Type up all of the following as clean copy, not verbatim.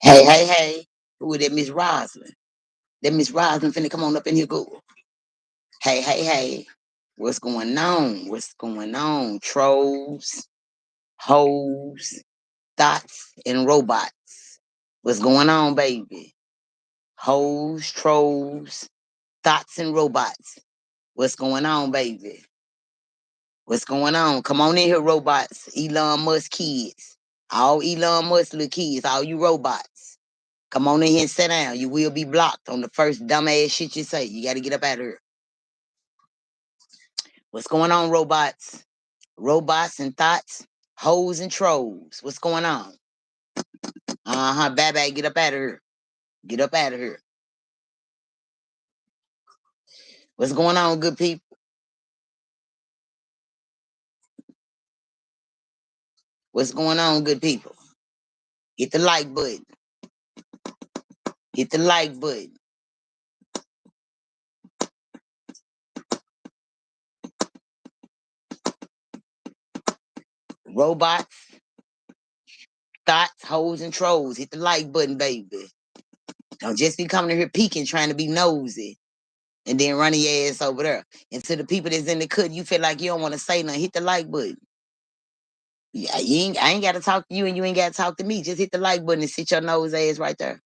Hey, hey, hey. Who is that, Miss Roslyn? That Miss Roslyn finna come on up in here, go. Hey, hey, hey. What's going on? What's going on? Trolls, hoes, thoughts, and robots. What's going on, baby? Hoes, trolls, thoughts, and robots. What's going on, baby? What's going on? Come on in here, robots. Elon Musk kids. All Elon Musk little kids. All you robots. Come on in here and sit down. You will be blocked on the first dumbass shit you say. You got to get up out of here. What's going on, robots? Robots and thoughts, hoes and trolls. What's going on? Bad, get up out of here. Get up out of here. What's going on, good people? What's going on, good people? Hit the like button. Hit the like button. Robots, thoughts, hoes, and trolls. Hit the like button, baby. Don't just be coming in here peeking, trying to be nosy, and then running your ass over there. And to the people that's in the cut, you feel like you don't want to say nothing, hit the like button. Yeah, I ain't got to talk to you, and you ain't got to talk to me. Just hit the like button and sit your nose ass right there.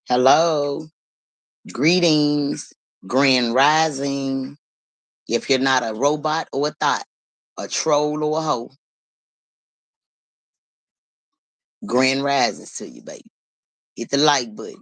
Hello. Greetings. Grand rising. If you're not a robot or a thought, a troll or a hoe, grand risings to you, baby. Hit the like button.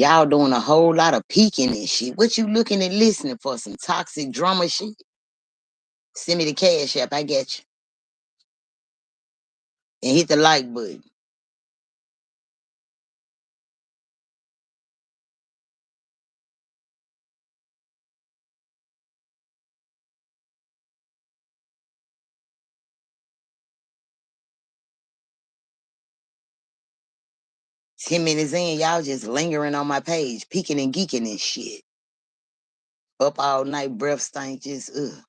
Y'all doing a whole lot of peeking and shit. What you looking and listening for? Some toxic drama shit? Send me the cash app. I get you. And hit the like button. Ten minutes in, y'all just lingering on my page, peeking and geeking and shit. Up all night, breath stank, just ugh.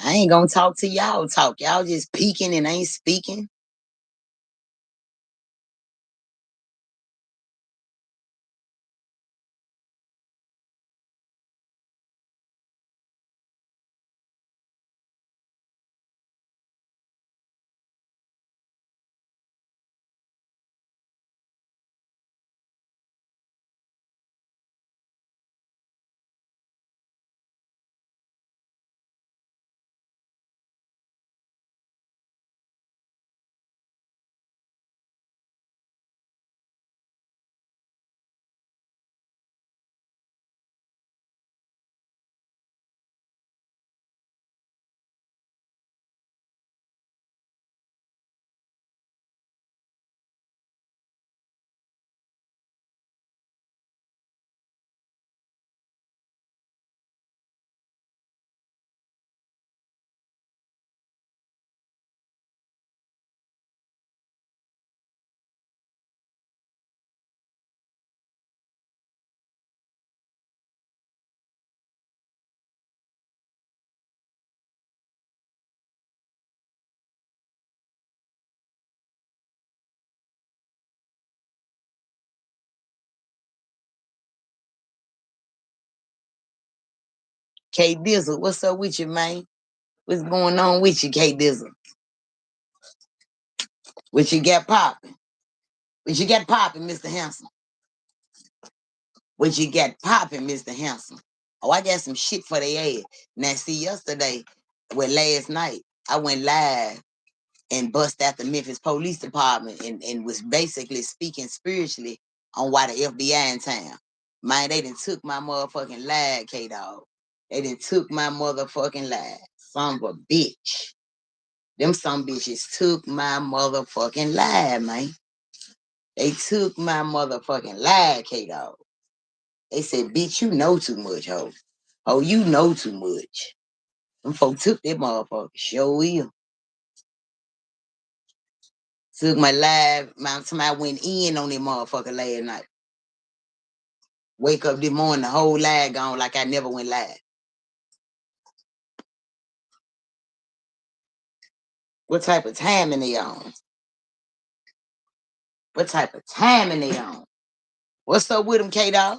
I ain't gonna talk to y'all talk. Y'all just peeking and ain't speaking. K Dizzle, what's up with you, man? What's going on with you, K Dizzle? What you got popping? What you got popping, Mr. Handsome? What you got popping, Mr. Handsome? Oh, I got some shit for the ass. Now, see, yesterday, well, last night, I went live and bust out the Memphis Police Department and was basically speaking spiritually on why the FBI in town. Man, they done took my motherfucking live, K-Dog. They done took my motherfucking live. Son of a bitch. Them some bitches took my motherfucking live, man. They took my motherfucking live, K-Dog. They said, bitch, you know too much, ho. Oh, you know too much. Them folks took that motherfucker. Sure will. Took my live. Somebody went in on that motherfucker last night. Wake up this morning, the whole live gone like I never went live. What type of timing they on? What type of timing they on? What's up with him, K-Dog?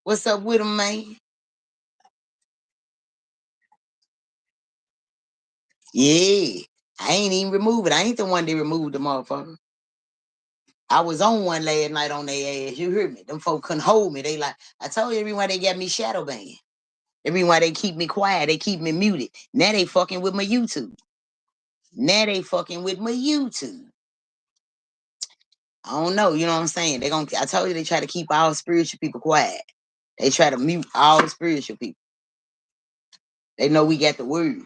What's up with him, man? Yeah. I ain't even remove it. I ain't the one that removed the motherfucker. I was on one last night on their ass. You hear me? Them folk couldn't hold me. They like, I told you everyone they got me shadow banned. Everyone they keep me quiet. They keep me muted. Now they fucking with my YouTube. Now they fucking with my YouTube. I don't know. You know what I'm saying? They gonna. I told you they try to keep all spiritual people quiet. They try to mute all the spiritual people. They know we got the word,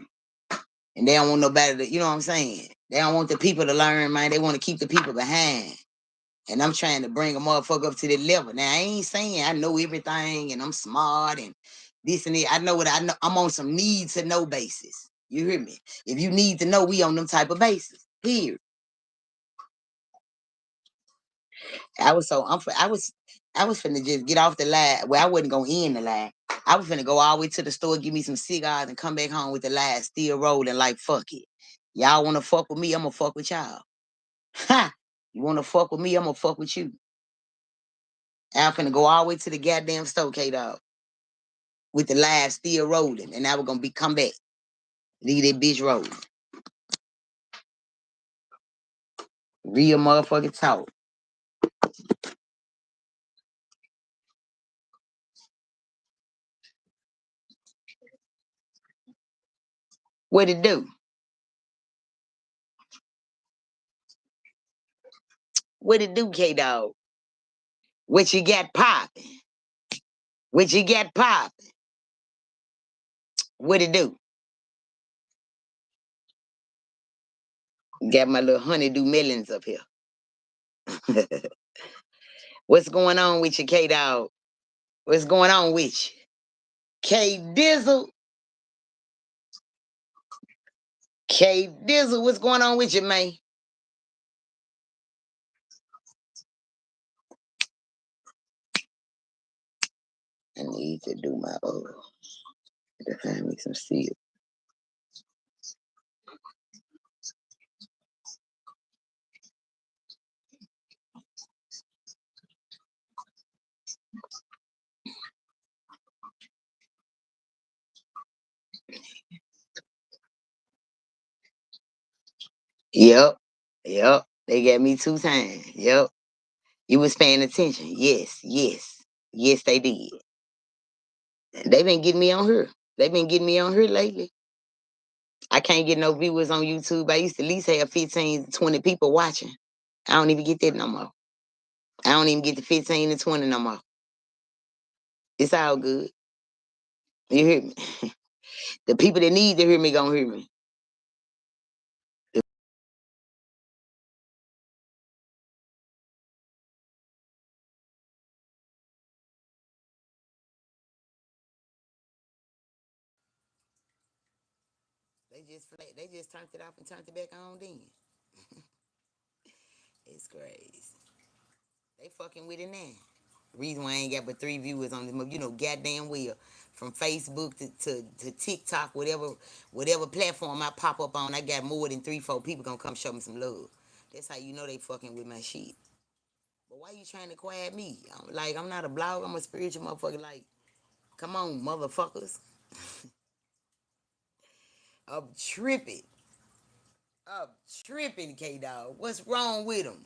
and they don't want nobody to. You know what I'm saying? They don't want the people to learn, man. They want to keep the people behind. And I'm trying to bring a motherfucker up to that level. Now I ain't saying I know everything and I'm smart and this and that. I know what I know. I'm on some need to know basis. You hear me? If you need to know, we on them type of basis. Here. I was finna just get off the line. Well, I wasn't gonna end the line. I was finna go all the way to the store, give me some cigars, and come back home with the line still rolling like fuck it. Y'all wanna fuck with me? I'm gonna fuck with y'all. Ha! You wanna fuck with me? I'm gonna fuck with you. I'm finna go all the way to the goddamn store, K-Dog, with the live still rolling, and now we're gonna be come back. Leave that bitch rolling. Real motherfucking talk. What it do? What it do, K-Dog? What you got popping? What you got popping? What it do? Got my little honeydew melons up here. What's going on with you, K-Dog? What's going on with you? K-Dizzle. K-Dizzle, what's going on with you, man? I need to do my to find me some seal. Yep. Yep. They got me 2 times. Yep. You was paying attention. Yes. Yes. Yes, they did. They been getting me on here. They been getting me on here lately. I can't get no viewers on YouTube. I used to at least have 15 to 20 people watching. I don't even get that no more. I don't even get the 15 to 20 no more. It's all good. You hear me? The people that need to hear me gonna hear me. They just turned it off and turned it back on then. It's crazy. They fucking with it now. Reason why I ain't got but 3 viewers on this, goddamn well. From Facebook to TikTok, whatever platform I pop up on, I got more than 3, 4 people gonna come show me some love. That's how you know they fucking with my shit. But why you trying to quiet me? I'm not a blogger, I'm a spiritual motherfucker. Like, come on, motherfuckers. I'm tripping. I'm tripping, K-Dog. What's wrong with them?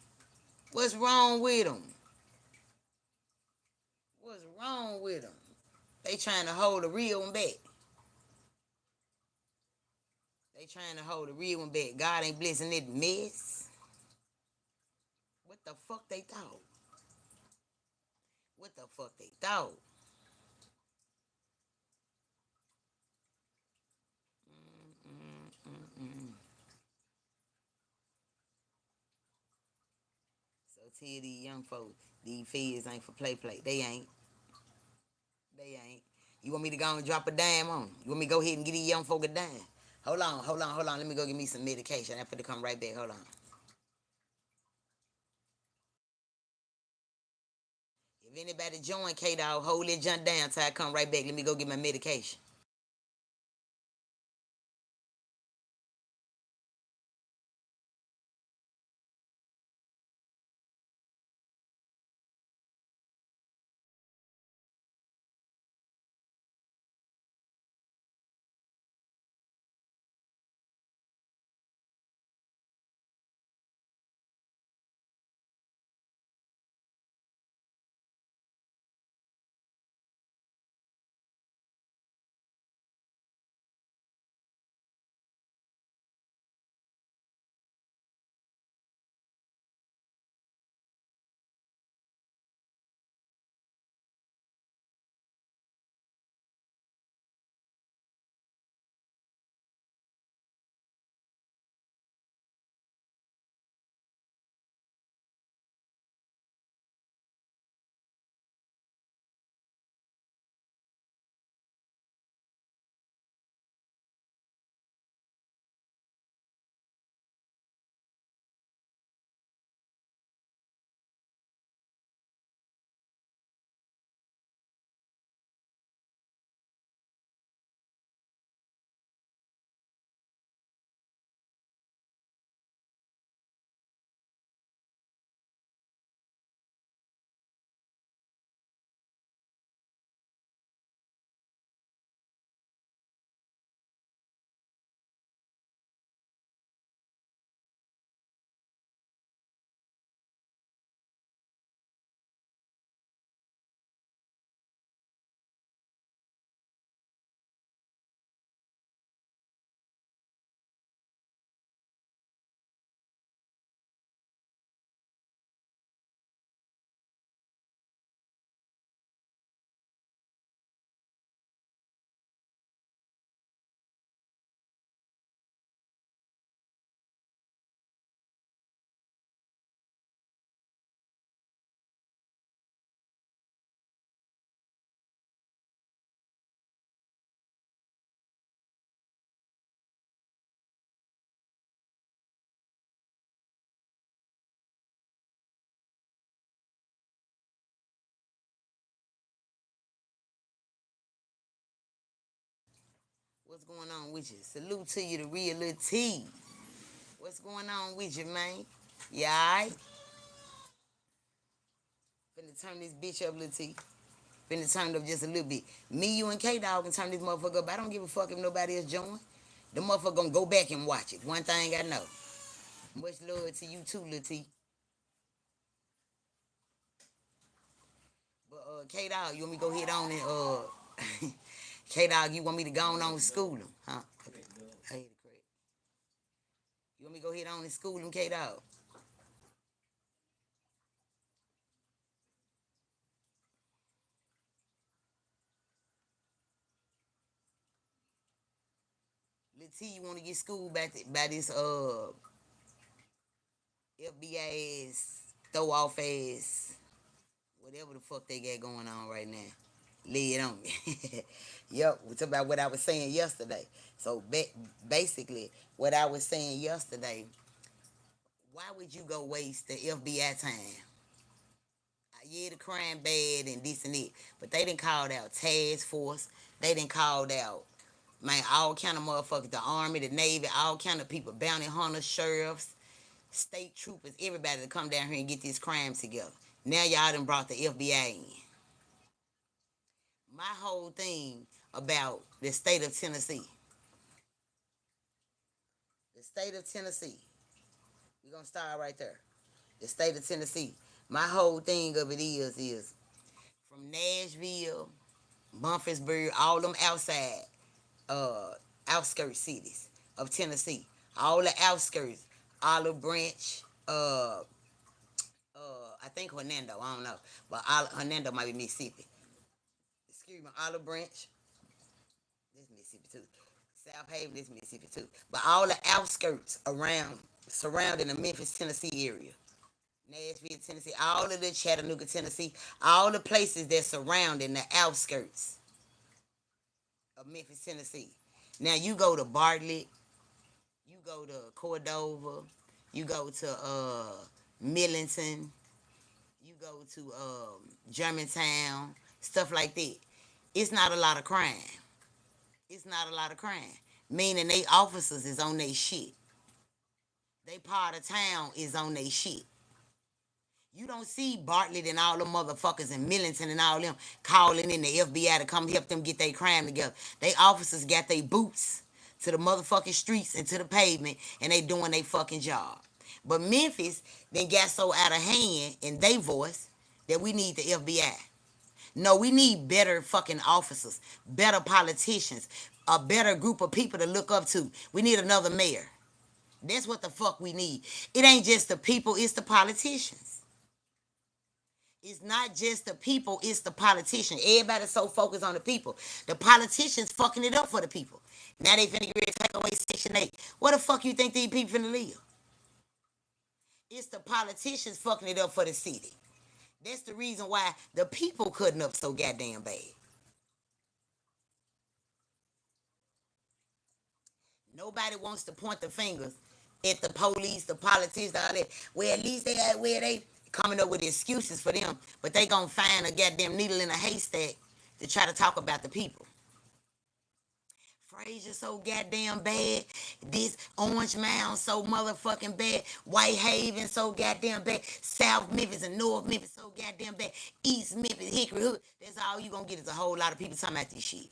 What's wrong with them? What's wrong with them? They trying to hold the real one back. They trying to hold the real one back. God ain't blessing that mess. What the fuck they thought? What the fuck they thought? Mm-mm-mm-mm. So tell these young folks, these feds ain't for play. They ain't. They ain't. You want me to go and drop a dime on them? You want me to go ahead and get these young folk a dime? Hold on. Let me go get me some medication. I'm finna come right back. Hold on. If anybody join K-Dog, hold that junk down till I come right back. Let me go get my medication. What's going on with you? Salute to you, the real little T. What's going on with you, man? You alright? Finna turn this bitch up, little T. Finna turn it up just a little bit. Me, you, and K-Dog can turn this motherfucker up. I don't give a fuck if nobody else join. The motherfucker gonna go back and watch it. One thing I know. Much love to you too, little T. But K-Dog, you want me to go hit on and K-Dog, you want me to go on to school him? Huh? Okay. I hate it, Craig. You want me to go hit on and school him, K-Dog? Little T, you want to get schooled by this FBA ass, throw off ass, whatever the fuck they got going on right now. Lay it on me. Yep, we talk about what I was saying yesterday. So basically, what I was saying yesterday, why would you go waste the FBI time? Yeah, the crime bad and this and that, but they didn't call out task force. They didn't call out, man, all kind of motherfuckers, the army, the navy, all kind of people, bounty hunters, sheriffs, state troopers, everybody to come down here and get this crime together. Now y'all done brought the FBI in. My whole thing about the state of Tennessee, the state of Tennessee, we're gonna start right there. The state of Tennessee. My whole thing of it is from Nashville, Memphisburg, all them outside, uh, outskirts cities of Tennessee, all the outskirts, Olive Branch, I think Hernando, I don't know, but Hernando might be Mississippi. Excuse me, Olive Branch, this Mississippi too. South Haven, this Mississippi too. But all the outskirts around, surrounding the Memphis, Tennessee area. Nashville, Tennessee, all of the Chattanooga, Tennessee, all the places that surrounding the outskirts of Memphis, Tennessee. Now you go to Bartlett, you go to Cordova, you go to Millington, you go to Germantown, stuff like that. It's not a lot of crime. It's not a lot of crime. Meaning they officers is on their shit. They part of town is on their shit. You don't see Bartlett and all the motherfuckers in Millington and all them calling in the FBI to come help them get their crime together. They officers got their boots to the motherfucking streets and to the pavement, and they doing their fucking job. But Memphis then got so out of hand in their voice that we need the FBI. No, we need better fucking officers, better politicians, a better group of people to look up to. We need another mayor. That's what the fuck we need. It ain't just the people, it's the politicians. It's not just the people, it's the politicians. Everybody's so focused on the people. The politicians fucking it up for the people. Now they finna get ready to take away Section 8. Where the fuck you think these people finna live? It's the politicians fucking it up for the city. That's the reason why the people cutting up so goddamn bad. Nobody wants to point the fingers at the police, the politicians, all that. Well, at least they got where they coming up with excuses for them, but they gonna find a goddamn needle in a haystack to try to talk about the people. Frazier so goddamn bad. This Orange Mound so motherfucking bad. Whitehaven so goddamn bad. South Memphis and North Memphis so goddamn bad. East Memphis, Hickory Hood. That's all you gonna get is a whole lot of people talking about this shit.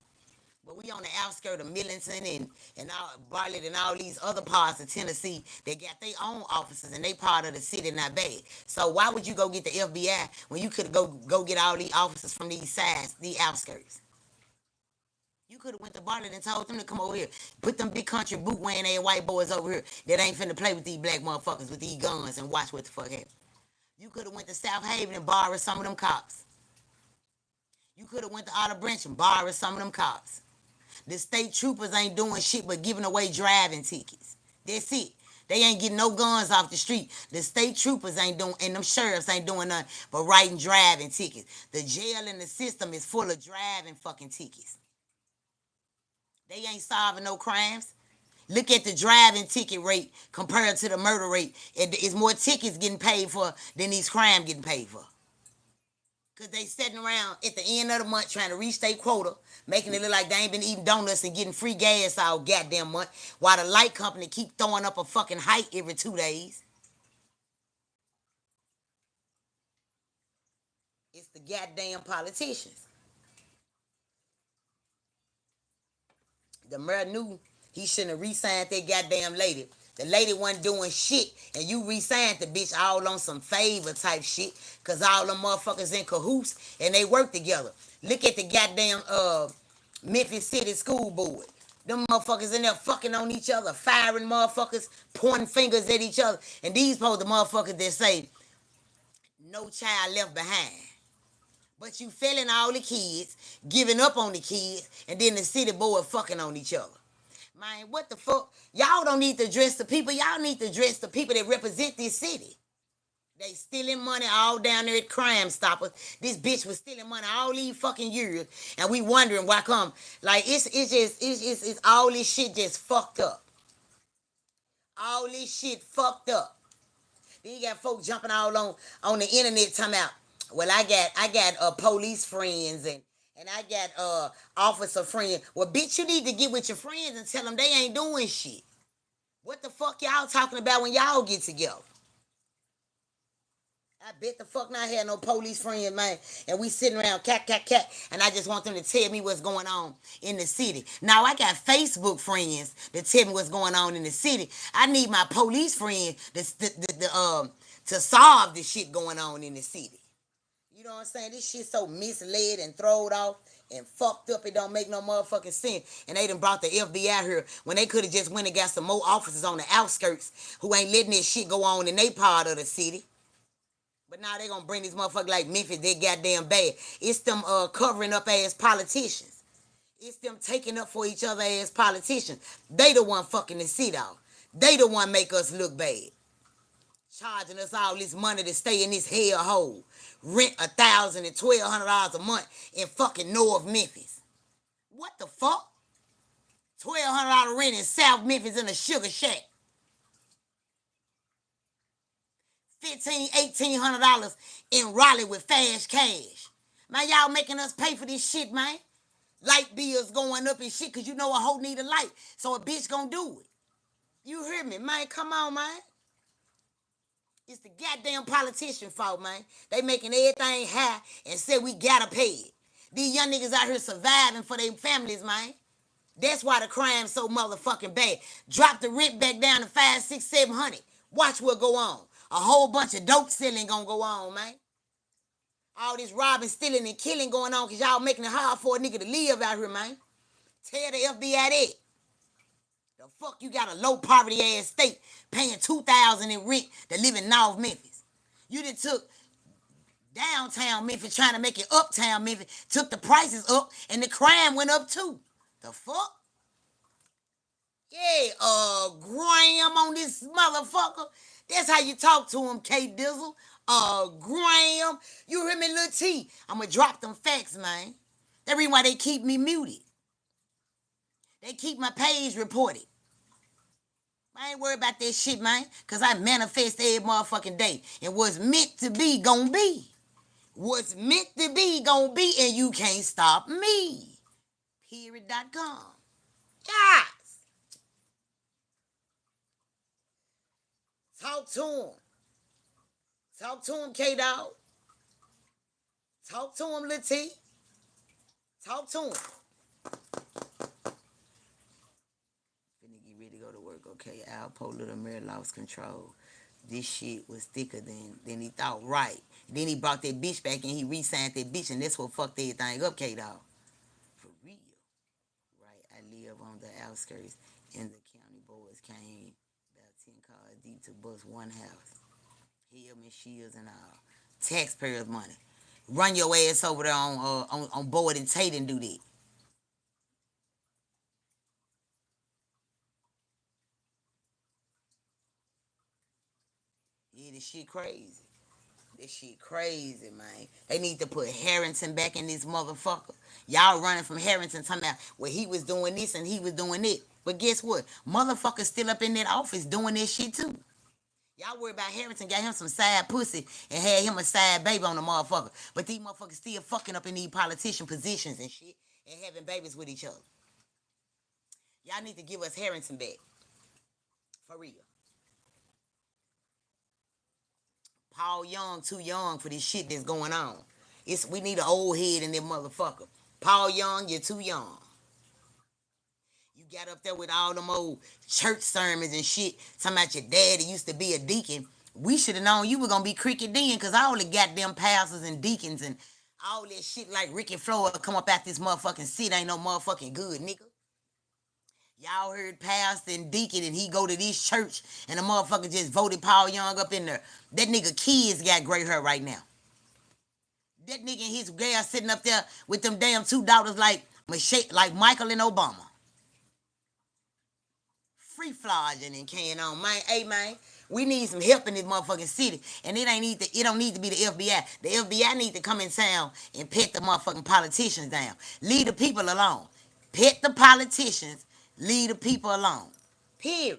But we on the outskirts of Millington and all Bartlett and all these other parts of Tennessee that got their own offices and they part of the city not bad. So why would you go get the FBI when you could go get all these officers from these sides, the outskirts? You could have went to Bartlett and told them to come over here. Put them big country boot wearing ass white boys over here that ain't finna play with these black motherfuckers with these guns and watch what the fuck happens. You could have went to South Haven and borrowed some of them cops. You could have went to Olive Branch and borrowed some of them cops. The state troopers ain't doing shit but giving away driving tickets. That's it. They ain't getting no guns off the street. The state troopers ain't doing, and them sheriffs ain't doing nothing but writing driving tickets. The jail and the system is full of driving fucking tickets. They ain't solving no crimes. Look at the driving ticket rate compared to the murder rate. It's more tickets getting paid for than these crimes getting paid for. Because they sitting around at the end of the month trying to reach their quota, making it look like they ain't been eating donuts and getting free gas all goddamn month, while the light company keep throwing up a fucking hike every 2 days. It's the goddamn politicians. The mayor knew he shouldn't have re-signed that goddamn lady. The lady wasn't doing shit, and you re-signed the bitch all on some favor type shit, cause all them motherfuckers in cahoots and they work together. Look at the goddamn Memphis City School Board. Them motherfuckers in there fucking on each other, firing motherfuckers, pointing fingers at each other, and these supposed the motherfuckers that say no child left behind. But you failing all the kids, giving up on the kids, and then the city board fucking on each other. Man, what the fuck? Y'all don't need to address the people. Y'all need to address the people that represent this city. They stealing money all down there at Crime Stoppers. This bitch was stealing money all these fucking years, and we wondering why come. Like it's all this shit just fucked up. All this shit fucked up. Then you got folks jumping all on the internet talking about, well, I got police friends and I got officer friends. Well, bitch, you need to get with your friends and tell them they ain't doing shit. What the fuck y'all talking about when y'all get together? I bet the fuck not had no police friends, man. And we sitting around cat, and I just want them to tell me what's going on in the city. Now I got Facebook friends that tell me what's going on in the city. I need my police friends to solve the shit going on in the city. You know what I'm saying? This shit so misled and thrown off and fucked up. It don't make no motherfucking sense. And they done brought the FBI here when they could have just went and got some more officers on the outskirts who ain't letting this shit go on in their part of the city. But now they gonna bring these motherfuckers like Memphis, they goddamn bad. It's them covering up ass politicians. It's them taking up for each other ass politicians. They the one fucking the seat off. They the one make us look bad. Charging us all this money to stay in this hell hole. Rent $1,000 and $1,200 a month in fucking North Memphis. What the fuck? $1,200 rent in South Memphis in a sugar shack. $1,500, $1,800 in Raleigh with fast cash. Man, y'all making us pay for this shit, man. Light bills going up and shit, cause you know a hoe need a light. So a bitch gonna do it. You hear me, man? Come on, man. It's the goddamn politician fault, man. They making everything high and say we gotta pay it. These young niggas out here surviving for their families, man. That's why the crime's so motherfucking bad. Drop the rent back down to 500, 600, 700. Watch what go on. A whole bunch of dope selling gonna go on, man. All this robbing, stealing, and killing going on because y'all making it hard for a nigga to live out here, man. Tell the FBI that. The fuck you got a low poverty ass state paying $2,000 in rent to live in North Memphis. You done took downtown Memphis trying to make it uptown Memphis, took the prices up, and the crime went up too. The fuck? Yeah, Graham on this motherfucker. That's how you talk to him, K Dizzle. Graham. You hear me, Lil T? I'm gonna drop them facts, man. That's the reason why they keep me muted. They keep my page reported. I ain't worried about that shit, man, because I manifest every motherfucking day. And what's meant to be, gonna be. What's meant to be, gonna be, and you can't stop me. Period.com. Yes. Talk to him. Talk to him, K-Dog. Talk to him, Lil T. Talk to him. Finna get ready to go to work, okay? Alpo Little Mary lost control. This shit was thicker than he thought, right? Then he brought that bitch back and he re-signed that bitch, and that's what fucked everything up, K-Dog. For real. Right, I live on the outskirts, and the county boys came about 10 cars deep to bust one house. Helmet, shields, and all. Taxpayers' money. Run your ass over there on Board and Tate and do that. Yeah, this shit crazy. This shit crazy, man. They need to put Harrington back in this motherfucker. Y'all running from Harrington talking about, well, he was doing this and he was doing it. But guess what? Motherfuckers still up in that office doing this shit too. Y'all worry about Harrington got him some side pussy and had him a side baby on the motherfucker. But these motherfuckers still fucking up in these politician positions and shit and having babies with each other. Y'all need to give us Harrington back. For real. Paul Young too young for this shit that's going on. We need an old head in that motherfucker. Paul Young, you're too young. You got up there with all them old church sermons and shit, talking about your daddy used to be a deacon. We should have known you were gonna be cricket then, cause all the goddamn pastors and deacons and all that shit like Ricky Floyd come up out this motherfucking seat ain't no motherfucking good, nigga. Y'all heard pastor and deacon and he go to this church and the motherfucker just voted Paul Young up in there. That nigga kids got gray hair right now. That nigga and his girl sitting up there with them damn two daughters like Michael and Obama. Free flogging and carrying on, man. Hey, man, we need some help in this motherfucking city, and it don't need to be the FBI. The FBI need to come in town and pet the motherfucking politicians down. Leave the people alone. Pet the politicians. Leave the people alone. Period.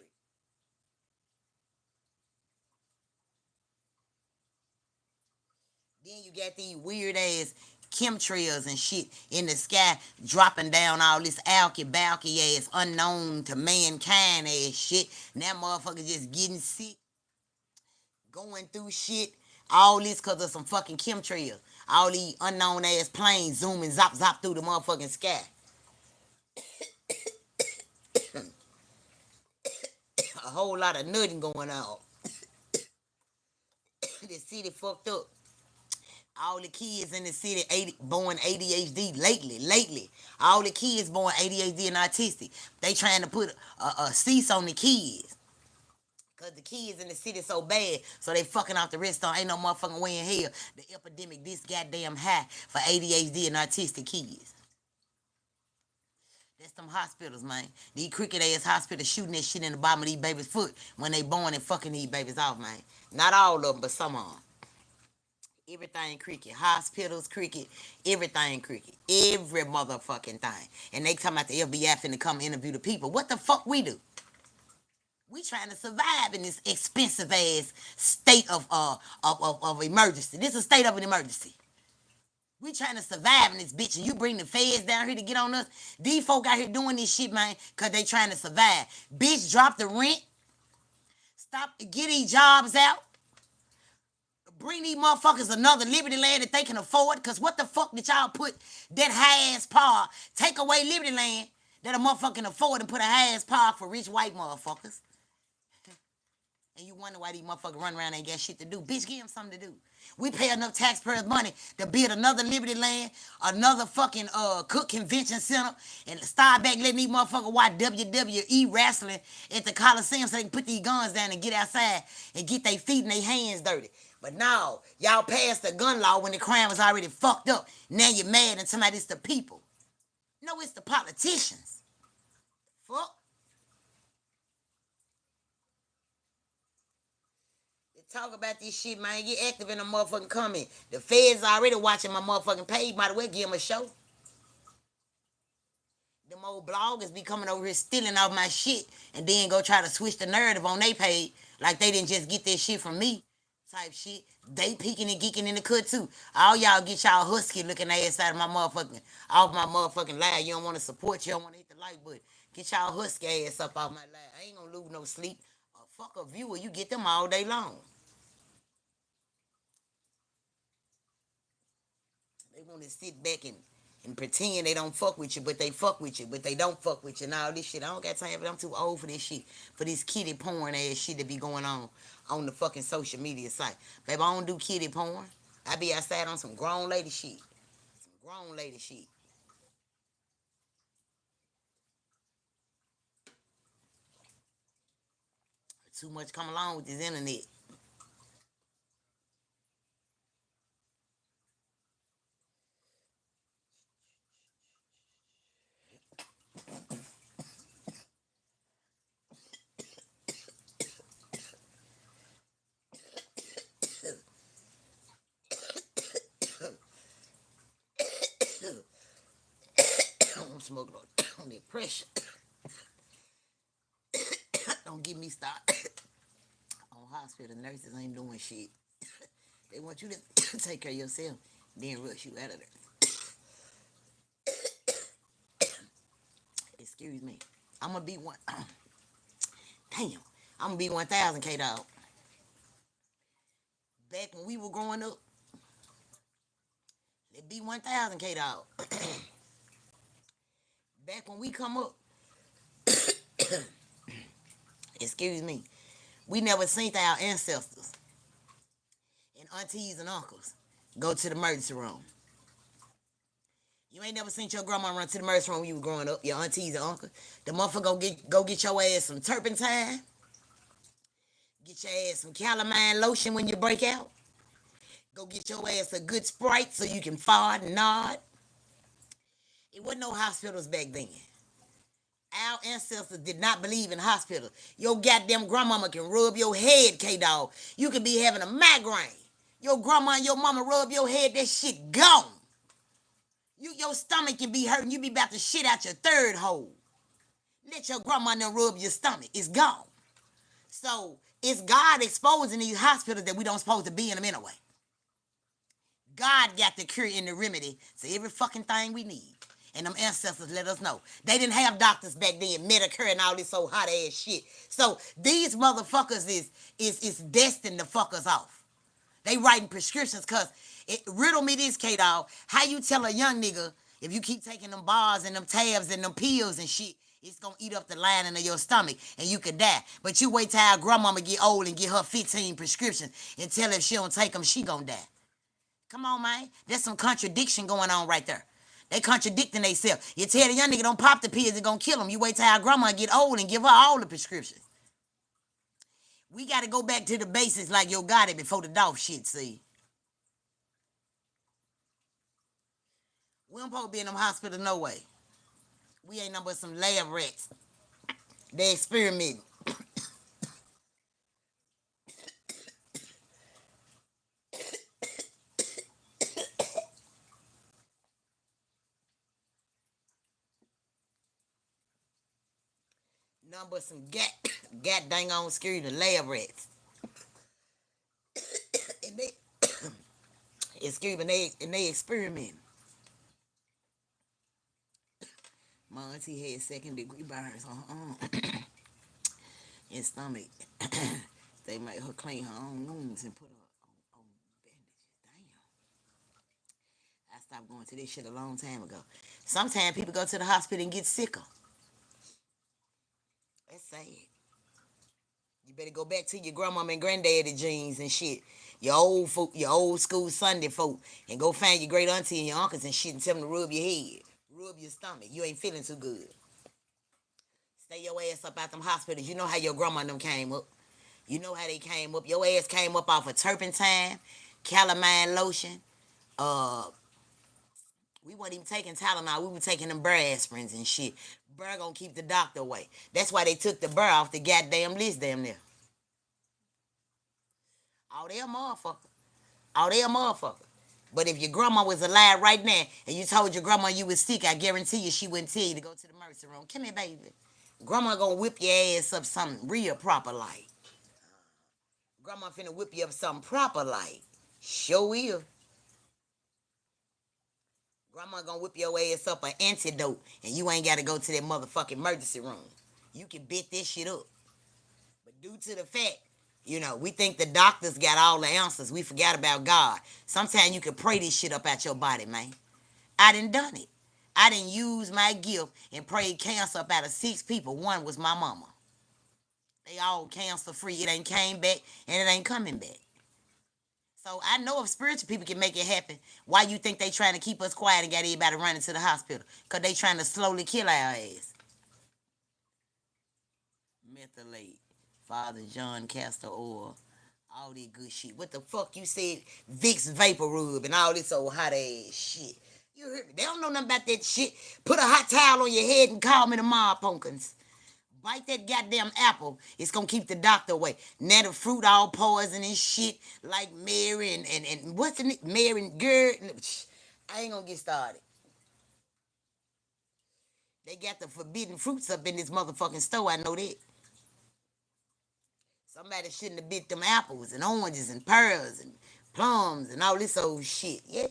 Then you got these weird ass chemtrails and shit in the sky dropping down all this alky balky ass unknown to mankind ass shit. And that motherfucker just getting sick, going through shit. All this cause of some fucking chemtrails. All these unknown ass planes zooming zop zop through the motherfucking sky. A whole lot of nutting going on. The city fucked up. All the kids in the city born ADHD lately. All the kids born ADHD and autistic. They trying to put a cease on the kids. Cause the kids in the city so bad, so they fucking off the rest of. Ain't no motherfucking way in hell the epidemic this goddamn high for ADHD and autistic kids. That's them hospitals, man. These cricket ass hospitals shooting that shit in the bottom of these babies' foot when they born and fucking these babies off, man. Not all of them, but some of them. Everything cricket. Hospitals cricket. Everything cricket. Every motherfucking thing. And they come out the FBI finna come interview the people. What the fuck we do? We trying to survive in this expensive ass state of emergency. This is a state of an emergency. We trying to survive in this bitch, and you bring the feds down here to get on us. These folk out here doing this shit, man, cause they trying to survive. Bitch, drop the rent. Stop, get these jobs out. Bring these motherfuckers another Liberty Land that they can afford. Cause what the fuck did y'all put that high ass park? Take away Liberty Land that a motherfucker can afford and put a high ass park for rich white motherfuckers. And you wonder why these motherfuckers run around and ain't got shit to do. Bitch, give them something to do. We pay enough taxpayers' money to build another Liberty Land, another fucking Cook Convention Center, and start back letting these motherfuckers watch WWE wrestling at the Coliseum so they can put these guns down and get outside and get their feet and their hands dirty. But no, y'all passed the gun law when the crime was already fucked up. Now you're mad and somebody it's the people. No, it's the politicians. Fuck. Talk about this shit, man. Get active in the motherfucking comment. The feds already watching my motherfucking page. Might as well give them a show. Them old bloggers be coming over here stealing off my shit and then go try to switch the narrative on their page like they didn't just get that shit from me type shit. They peeking and geeking in the cut too. All y'all get y'all husky looking ass out of my motherfucking, off my motherfucking live. You don't want to support, you don't want to hit the like button. Get y'all husky ass up off my live. I ain't gonna lose no sleep. Fuck a viewer, you get them all day long. They want to sit back and pretend they don't fuck with you, but they fuck with you, but they don't fuck with you and all this shit. I don't got time for it. I'm too old for this shit, for this kiddie porn ass shit that be going on the fucking social media site. Baby, I don't do kiddie porn. I be outside on some grown lady shit. Some grown lady shit. Too much come along with this internet. I'm smoking on that pressure. Don't get me started on hospital nurses ain't doing shit. They want you to take care of yourself, then rush you out of there. Excuse me. I'm gonna be one. Damn. I'm gonna be 1,000 K dog. Back when we were growing up, it be 1,000 K dog. Back when we come up, excuse me, we never seen our ancestors and aunties and uncles go to the emergency room. You ain't never seen your grandma run to the emergency room when you were growing up, your aunties and uncles. The motherfucker go get your ass some turpentine, get your ass some calamine lotion when you break out. Go get your ass a good Sprite so you can fart and nod. It wasn't no hospitals back then. Our ancestors did not believe in hospitals. Your goddamn grandmama can rub your head, K-Dog. You could be having a migraine. Your grandma and your mama rub your head, that shit gone. Your stomach can be hurting. You be about to shit out your third hole. Let your grandma now rub your stomach. It's gone. So it's God exposing these hospitals that we don't supposed to be in them anyway. God got the cure and the remedy to every fucking thing we need. And them ancestors let us know. They didn't have doctors back then, Medicare and all this so hot ass shit. So these motherfuckers is destined to fuck us off. They writing prescriptions because riddle me this, K-Dog. How you tell a young nigga if you keep taking them bars and them tabs and them pills and shit, it's gonna eat up the lining of your stomach and you could die. But you wait till our grandmama get old and get her 15 prescriptions and tell her if she don't take them, she gonna die. Come on, man. There's some contradiction going on right there. They contradicting themselves. You tell the young nigga don't pop the pills, it's gonna kill him. You wait till our grandma get old and give her all the prescriptions. We gotta go back to the basics like yo got it before the dog shit, see. We don't supposed to be in them hospitals, no way. We ain't nothing but some lab rats. They experimenting. Nothing but some gat dang on scary the lab rats. And they excuse me, and they experiment. My auntie had second degree burns on her arm and stomach. They made her clean her own wounds and put her on bandages. Damn. I stopped going to this shit a long time ago. Sometimes people go to the hospital and get sicker. That's sad. You better go back to your grandmama and granddaddy jeans and shit. Your old folk, your old school Sunday folk, and go find your great auntie and your uncles and shit and tell them to rub your head, rub your stomach. You ain't feeling too good. Stay your ass up out them hospitals. You know how your grandma and them came up. You know how they came up. Your ass came up off of turpentine, calamine lotion. Uh, we weren't even taking Tylenol. We were taking them burr aspirins and shit. Burr gonna keep the doctor away. That's why they took the burr off the goddamn list damn near. All they a motherfucker. All they a motherfucker. But if your grandma was alive right now and you told your grandma you was sick, I guarantee you she wouldn't tell you to go to the emergency room. Come here, baby. Grandma gonna whip your ass up something real proper like. Grandma finna whip you up something proper like. Sure will. Grandma gonna whip your ass up an antidote and you ain't gotta go to that motherfucking emergency room. You can bit this shit up. But due to the fact, we think the doctors got all the answers. We forgot about God. Sometimes you can pray this shit up out your body, man. I done it. I didn't use my gift and prayed cancer up out of 6 people. One was my mama. They all cancer free. It ain't came back and it ain't coming back. So I know if spiritual people can make it happen, why you think they trying to keep us quiet and got everybody running to the hospital? Because they trying to slowly kill our ass. Methylate, Father John Castor Oil, all that good shit. What the fuck you said? Vicks Vapor Rub and all this old hot ass shit. You heard me? They don't know nothing about that shit. Put a hot towel on your head and call me tomorrow, pumpkins. Bite that goddamn apple. It's gonna keep the doctor away. Now the fruit all poison and shit like Mary and what's the name? Mary and Gerd. I ain't gonna get started. They got the forbidden fruits up in this motherfucking store. I know that. Somebody shouldn't have bit them apples and oranges and pearls and plums and all this old shit. Yeah.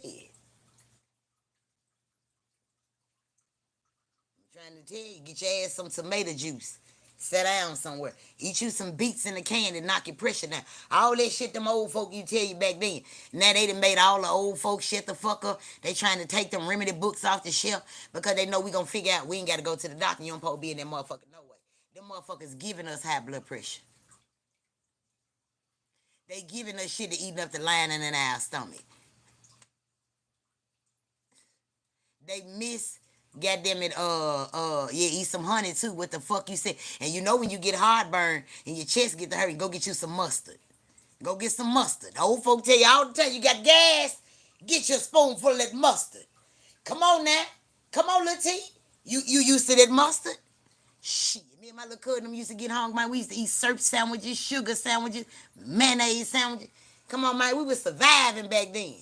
Trying to tell you, get your ass some tomato juice. Sit down somewhere. Eat you some beets in the can and knock your pressure down. All that shit them old folk you tell you back then. Now they done made all the old folks shut the fuck up. They trying to take them remedy books off the shelf because they know we gonna figure out we ain't gotta go to the doctor. You don't supposed to be in that motherfucker no way. Them motherfuckers giving us high blood pressure. They giving us shit to eating up the lining in our stomach. They miss goddamn it, yeah, eat some honey too. What the fuck you say? And you know when you get heartburn and your chest get to hurt, go get you some mustard. Go get some mustard. The old folk tell you all the time you got gas, get your spoonful of that mustard. Come on now. Come on, little T. You used to that mustard? Shit. Me and my little cousin used to get hungry, man. We used to eat syrup sandwiches, sugar sandwiches, mayonnaise sandwiches. Come on, man. We was surviving back then.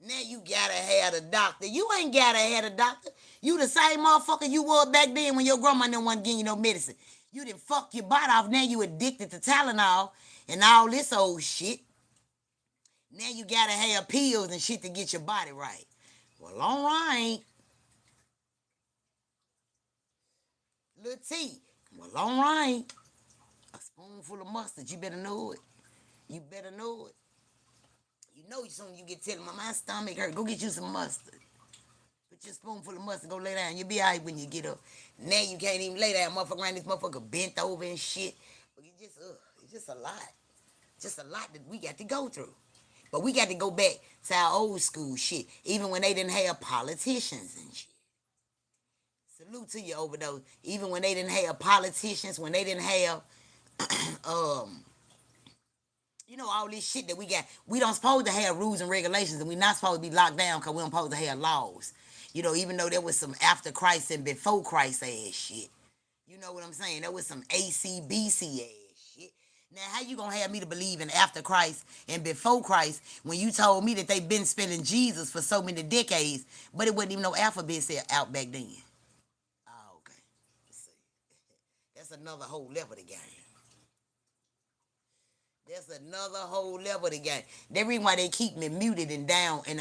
Now you gotta have a doctor. You ain't gotta have a doctor. You the same motherfucker you were back then when your grandma didn't want to give you no medicine. You done fuck your butt off. Now you addicted to Tylenol and all this old shit. Now you gotta have pills and shit to get your body right. Well, all right. Little T. Well, all right. A spoonful of mustard. You better know it. You better know it. You know soon you get telling my stomach hurt. Go get you some mustard. Put your spoonful of mustard, go lay down. You'll be alright when you get up. Now you can't even lay down, motherfucker, around this motherfucker bent over and shit. But it's just a lot. Just a lot that we got to go through. But we got to go back to our old school shit. Even when they didn't have politicians and shit. Salute to you, Overdose. Even when they didn't have politicians, when they didn't have all this shit that we got. We don't supposed to have rules and regulations, and we not supposed to be locked down because we don't supposed to have laws. Even though there was some after Christ and before Christ ass shit. You know what I'm saying? There was some ACBC ass shit. Now, how you gonna have me to believe in after Christ and before Christ when you told me that they been spelling Jesus for so many decades, but it wasn't even no alphabet set out back then? Oh, okay. See, that's another whole level of the game. That's another whole level of the game. The reason why they keep me muted and down and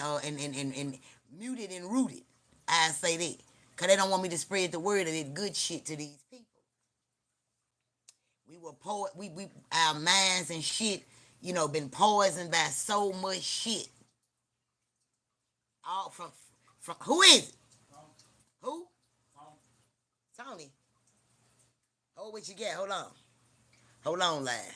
muted and rooted. I say that. Cause they don't want me to spread the word of that good shit to these people. We were we our minds and shit, been poisoned by so much shit. All from who is it? Who? Tony. Hold what you got. Hold on. Hold on, lad.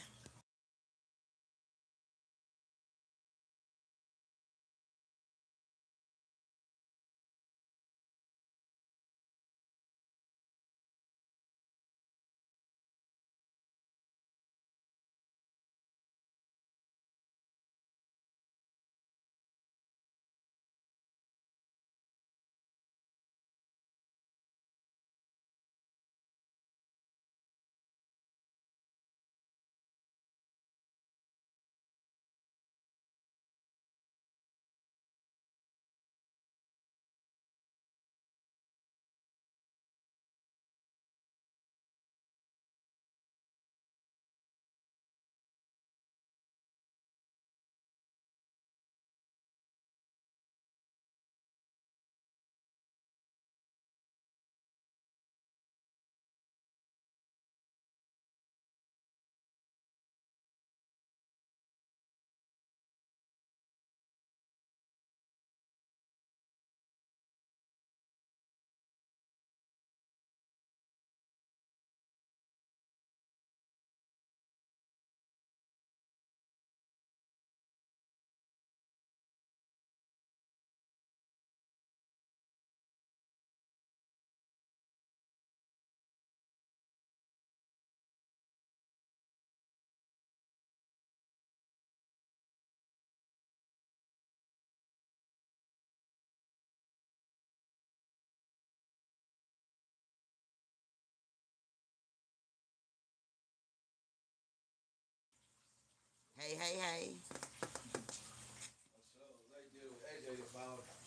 Hey, hey, hey.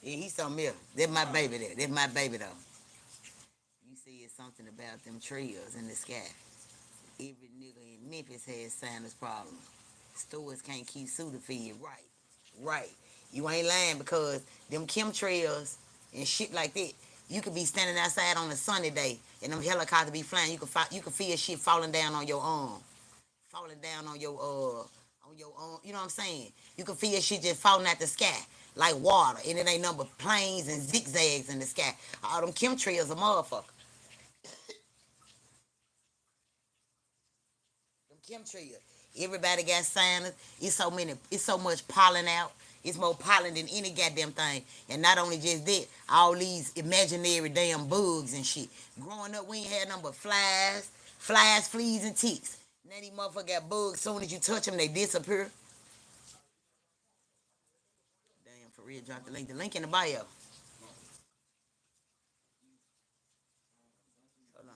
Yeah, he's something else. That's my baby there. That's my baby though. You said something about them trails in the sky. Every nigga in Memphis has sinus problems. Stores can't keep Sudafed right. Right. You ain't lying because them chemtrails and shit like that, you could be standing outside on a sunny day and them helicopters be flying. You can feel shit falling down on your arm, falling down on your arm. You know what I'm saying? You can feel shit just falling out the sky like water, and it ain't nothing but planes and zigzags in the sky. All them chemtrails a motherfucker. Them chemtrails. Everybody got sinus. It's so much pollen out. It's more pollen than any goddamn thing. And not only just that, all these imaginary damn bugs and shit. Growing up, we ain't had nothing but flies, fleas, and ticks. Now these motherfuckers got bugs. Soon as you touch them, they disappear. Damn, for real, drop the link. The link in the bio. Hold on.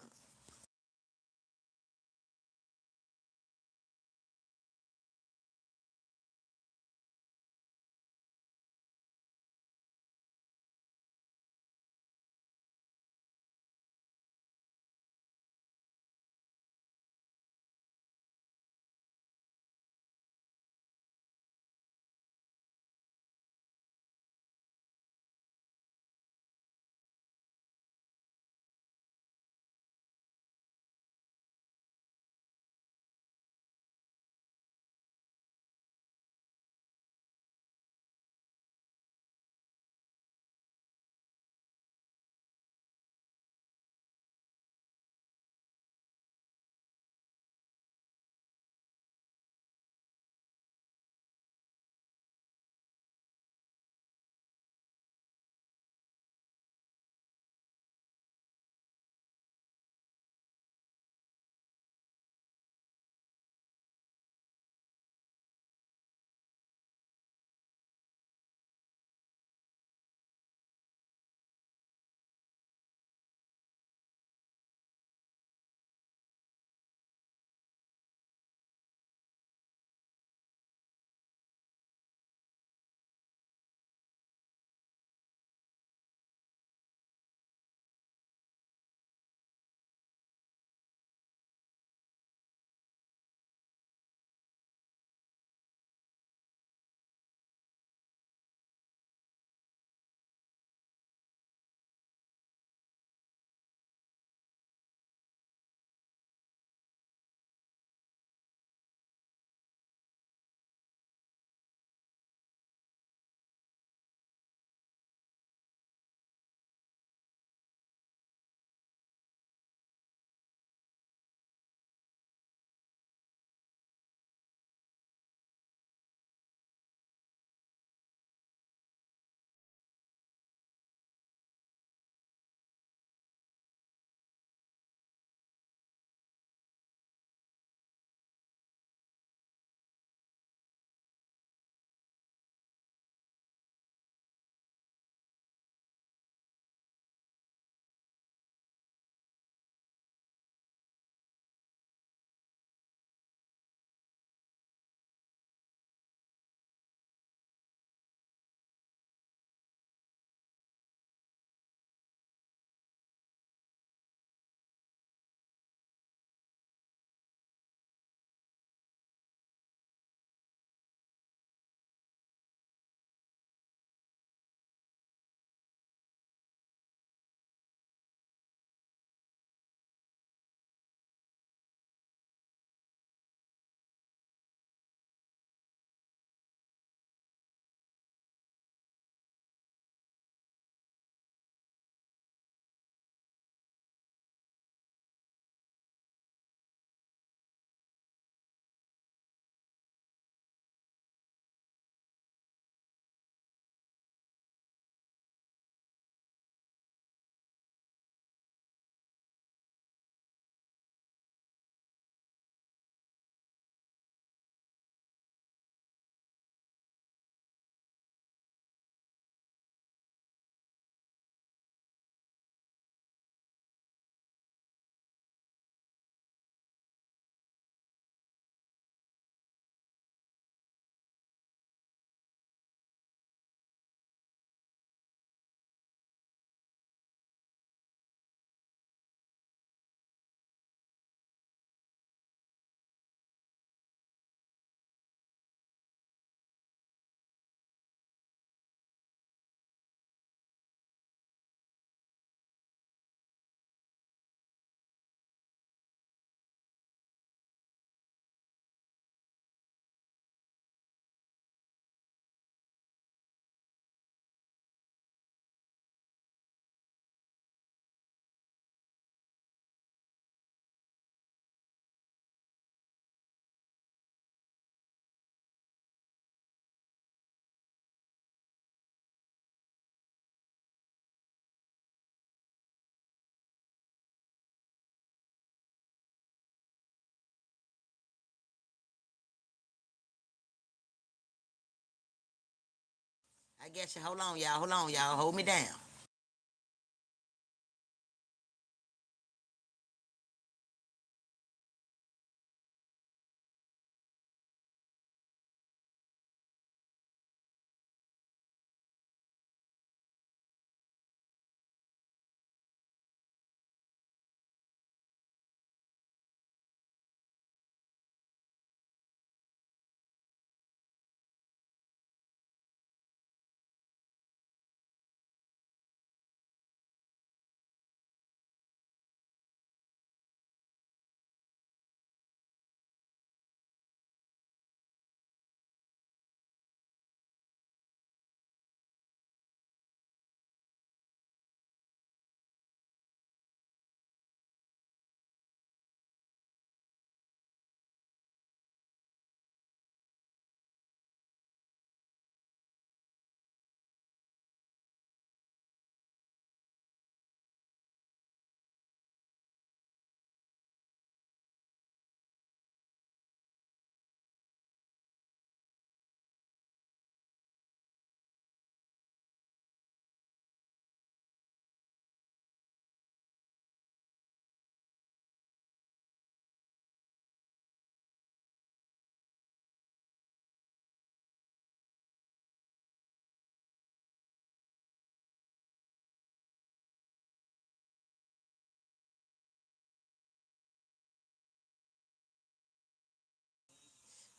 I got you. Hold on, y'all. Hold on, y'all. Hold me down.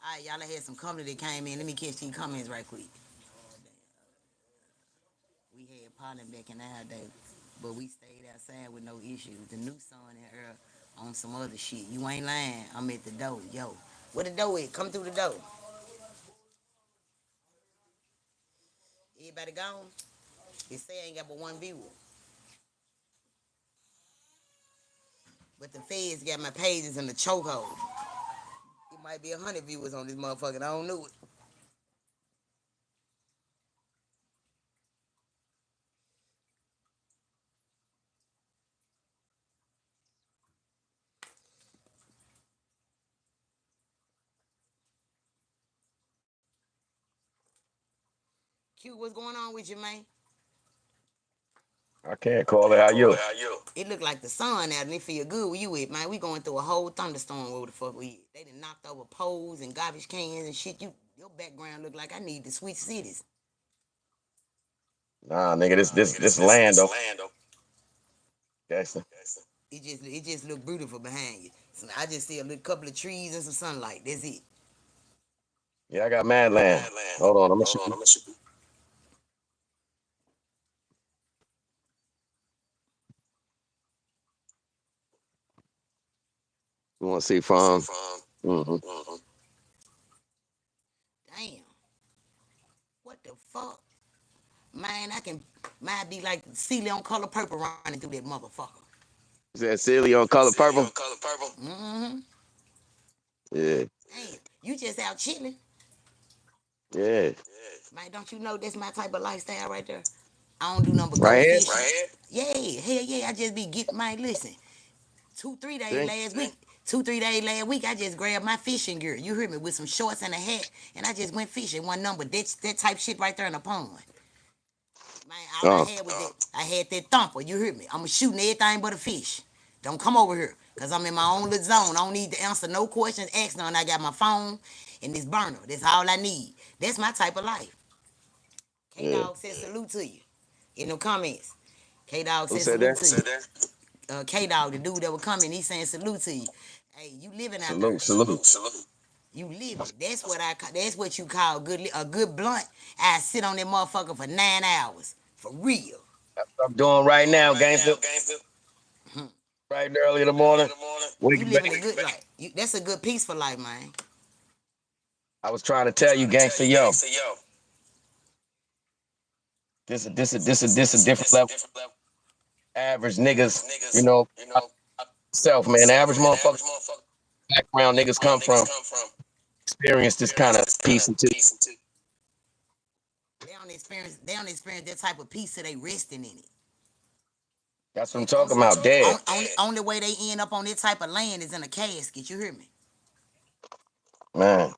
All right, y'all. I had some comments that came in. Let me catch these comments right quick. We had pollen back in our day, but we stayed outside with no issues. The new son and her on some other shit. You ain't lying. I'm at the door. Yo, where the door is? Come through the door. Everybody gone? They say I ain't got but one viewer. But the feds got my pages in the chokehold. It might be 100 viewers on this motherfucker. I don't know it. Q, what's going on with you, man? I can't call it. How you? It look like the sun out and it feel good where you at, man. We going through a whole thunderstorm where the fuck we at. They done knocked over poles and garbage cans and shit. Your background look like I need to switch cities. Nah, nigga, this land though. Gangsta. It just look beautiful behind you. So I just see a little couple of trees and some sunlight. That's it. Yeah, I got mad land. Hold on, I'm gonna shoot you. You want to see from? Mm-hmm. Damn. What the fuck? Man, I can might be like Celia on color purple running through that motherfucker. Is that silly on color purple? Mm-hmm. Yeah, Damn. You just out chilling. yeah. Man, don't you know that's my type of lifestyle right there? I don't do nothing but go Right here. fishing. Right here? Yeah, hell yeah. I just be getting my listen. 2, 3 days See? last week. 2, 3 days last week, I just grabbed my fishing gear. You hear me? With some shorts and a hat, and I just went fishing. One number. That type shit right there in the pond. Man, all I Oh, had was that. I had that thumper. You hear me? I'm shooting everything but a fish. Don't come over here, cause I'm in my own little zone. I don't need to answer no questions, ask none. I got my phone and this burner. That's all I need. That's my type of life. K yeah. Dog said salute to you in the comments. K Dog Who said said salute that? to you. K Dog, the dude that was coming, he saying salute to you. Hey, you living out there? Salute, salute. You living? That's what That's what you call a good blunt. I sit on that motherfucker for 9 hours for real. I'm doing right now, gangster. Right early in the morning. You Waking back. living a good life. That's a good peaceful life, man. I was trying to tell you, gangster, yo. This a different level. Average niggas, you know, self, man. Average motherfucker background niggas come from experience this kind of peace and too. They don't experience that type of peace till they resting in it. That's what I'm And talking about. Dead. only way they end up on that type of land is in a casket. You hear me? Man.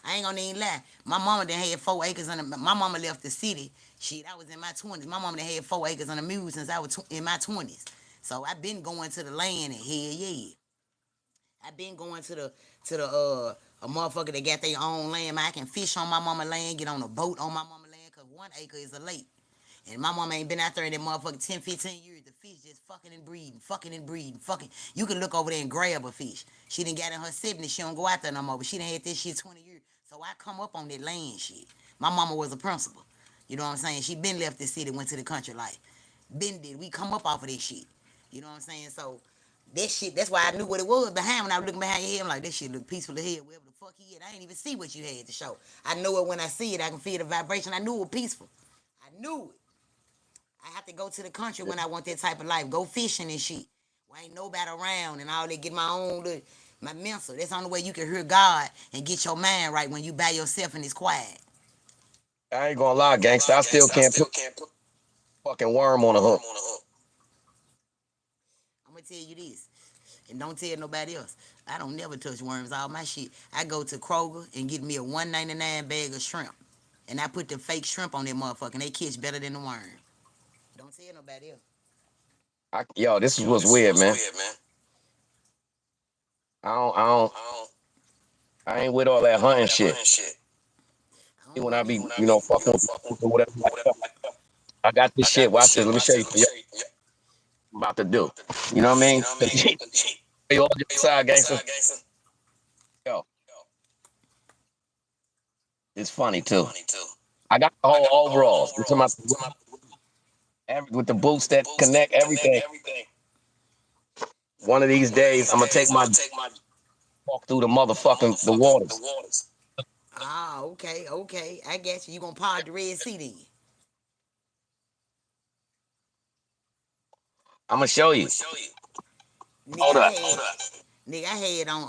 I ain't gonna even lie. My mama done had 4 acres on the. My mama left the city. Shit, I was in my 20s. My mama done had 4 acres on the mule since I was in my 20s. So I been going to the land and hell yeah. I been going to the a motherfucker that got their own land. Man, I can fish on my mama land, get on a boat on my mama land, cause 1 acre is a lake. And my mama ain't been out there in that motherfucker 10, 15 years. The fish just fucking and breeding, fucking and breeding, fucking. You can look over there and grab a fish. She done got in her 70s. She don't go out there no more. But she done had this shit 20 years. So I come up on that land shit. My mama was a principal. You know what I'm saying? She been left the city, went to the country life. Been did. We come up off of this shit. You know what I'm saying? So that shit, that's why I knew what it was behind when I was looking behind your head. I'm like, this shit look peaceful as hell. Wherever the fuck he at. I ain't even see what you had to show. I know it when I see it. I can feel the vibration. I knew it was peaceful. I knew it. I have to go to the country when I want that type of life. Go fishing and shit. Where ain't nobody around and all that. Get my own little, my mental. That's the only way you can hear God and get your mind right when you by yourself and it's quiet. I ain't gonna lie, gangsta. I still can't put fucking worm on a hook. I'm gonna tell you this, and don't tell nobody else. I don't never touch worms. All my shit. I go to Kroger and get me a 1.99 bag of shrimp, and I put the fake shrimp on that motherfucker, and they catch better than the worm. Don't tell nobody else. Yo, this is what's weird, man. I don't, I don't, I ain't with all that hunting shit. I don't When I want be, either. fucking with or whatever. I got this shit. Watch this. Let me show you. Yo, I'm about to do. You know what I mean? You all side gangster. Yo, it's funny too. I got the whole overalls. I'm talking about with the boots that connect everything. One of these days, I'm gonna take my walk through the waters. Ah, okay, okay. I guess you gonna part the Red Sea then. I'm gonna show you. Nigga, Hold I up. had nigga, I had on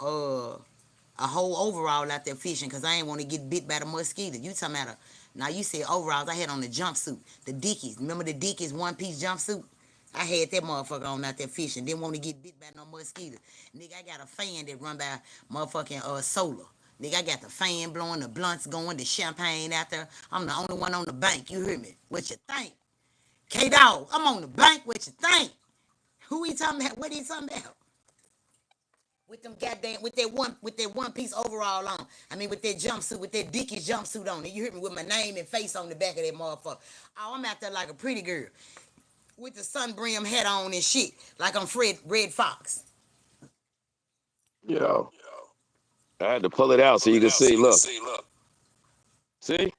a whole overall out there fishing because I ain't want to get bit by the mosquito. You talking about now you said overalls, I had on the jumpsuit, the Dickies. Remember the Dickies one-piece jumpsuit? I had that motherfucker on out there fishing. Didn't want to get bit by no mosquito. Nigga, I got a fan that run by motherfucking solar. Nigga, I got the fan blowing, the blunts going, the champagne out there. I'm the only one on the bank. You hear me? What you think? K-Dog, I'm on the bank. What you think? Who he talking about? What he talking about? With them goddamn with that one piece overall on. I mean with that jumpsuit, with that Dickies jumpsuit on it. You hear me with my name and face on the back of that motherfucker. Oh, I'm out there like a pretty girl. With the sunbrim hat on and shit. Like I'm Fred Red Fox. Yo, I had to pull it out so you can see. Look, see?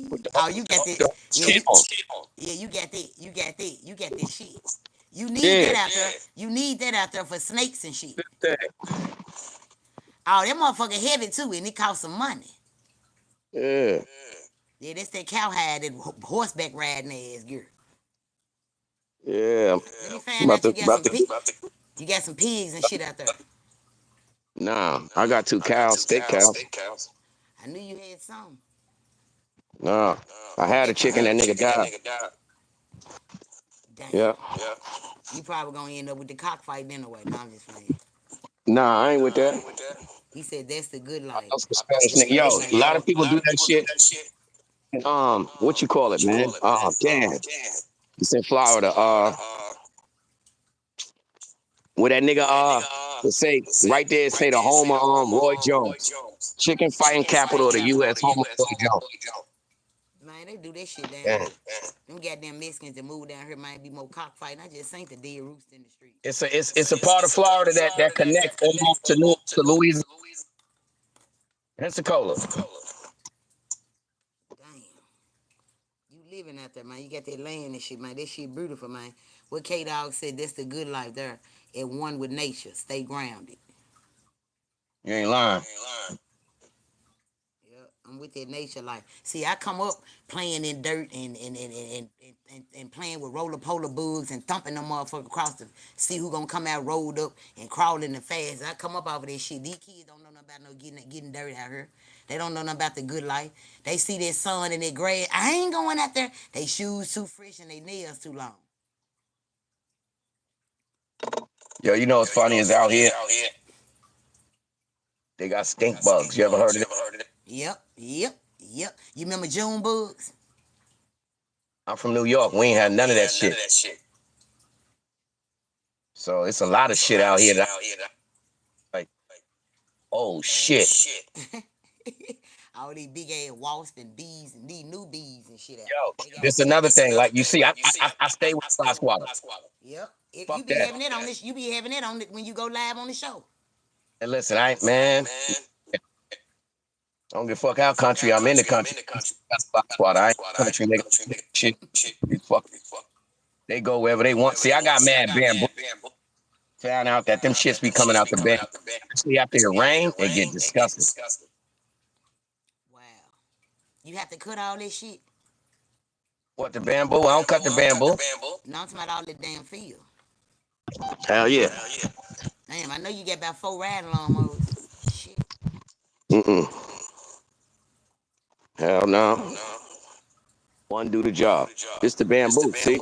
With Oh, you got that. the Yeah, you shit on. yeah, you got that. You got that. You got that shit. You need Yeah. that out there. You need that out there for snakes and shit. Yeah. Oh, that motherfucker heavy too, and it costs some money. Yeah. Yeah, that's that cowhide, that horseback riding ass girl. Yeah. Let me find About out to, about to. you got some pigs and shit out there. Nah, I got 2 cows, steak cows. I knew you had some. Nah, I Put had a that chicken that nigga died. damn. Yeah. You probably gonna end up with the cockfight anyway. No, I'm just playing. Nah, I ain't with that. He said that's the good I life. know some Spanish nigga. Yo, a lot of people do that shit. What you call it, man? Damn. It's in Florida. Where that nigga to say right there, say the home of Roy Jones, chicken fighting capital of the U.S. Home of Roy Jones. Man, they do that shit down Damn. here. Them goddamn Mexicans that move down here might be more cockfighting. I just ain't the dead roost in the street. It's a part of Florida that connects almost to Louisiana, Pensacola. Damn. You living out there, man. You got that land and shit, man. That shit beautiful, man. What K Dog said, that's the good life there. At one with nature. Stay grounded. You ain't lying. Yeah, I'm with that nature life. See, I come up playing in dirt and playing with roller polar bugs and thumping them motherfuckers across the see who gonna come out rolled up and crawling the fast. I come up off of that shit. These kids don't know nothing about no getting dirty out here. They don't know nothing about the good life. They see that sun and that grass. I ain't going out there. They shoes too fresh and they nails too long. Yo, you know what's funny is out here. They got stink bugs. You ever heard of it? Yep. You remember June bugs? I'm from New York. We ain't had none of that shit. So it's a lot of shit out here that I like. Oh shit. All these big ass wasps and bees and these new bees and shit out. Yo, this another thing. Like you see, I stay with fly swatter. Yep. You Fuck be that. having it on this. You be having it on it when you go live on the show. And listen, I ain't man. I don't give a fuck how country I'm in the country. That's fly swatter. I ain't country nigga. Shit. These fuck. They go wherever they want. See, I got mad bamboo. Found out that them shits be coming out the bed. Especially after it rain, it get disgusting. Wow. You have to cut all this shit. What, the bamboo? I don't cut the bamboo. No, I'm talking about all the damn field. Hell yeah. Damn, I know you got about 4 riding lawnmowers. Shit. Mm-mm. Hell no. One do the job. This the bamboo, see?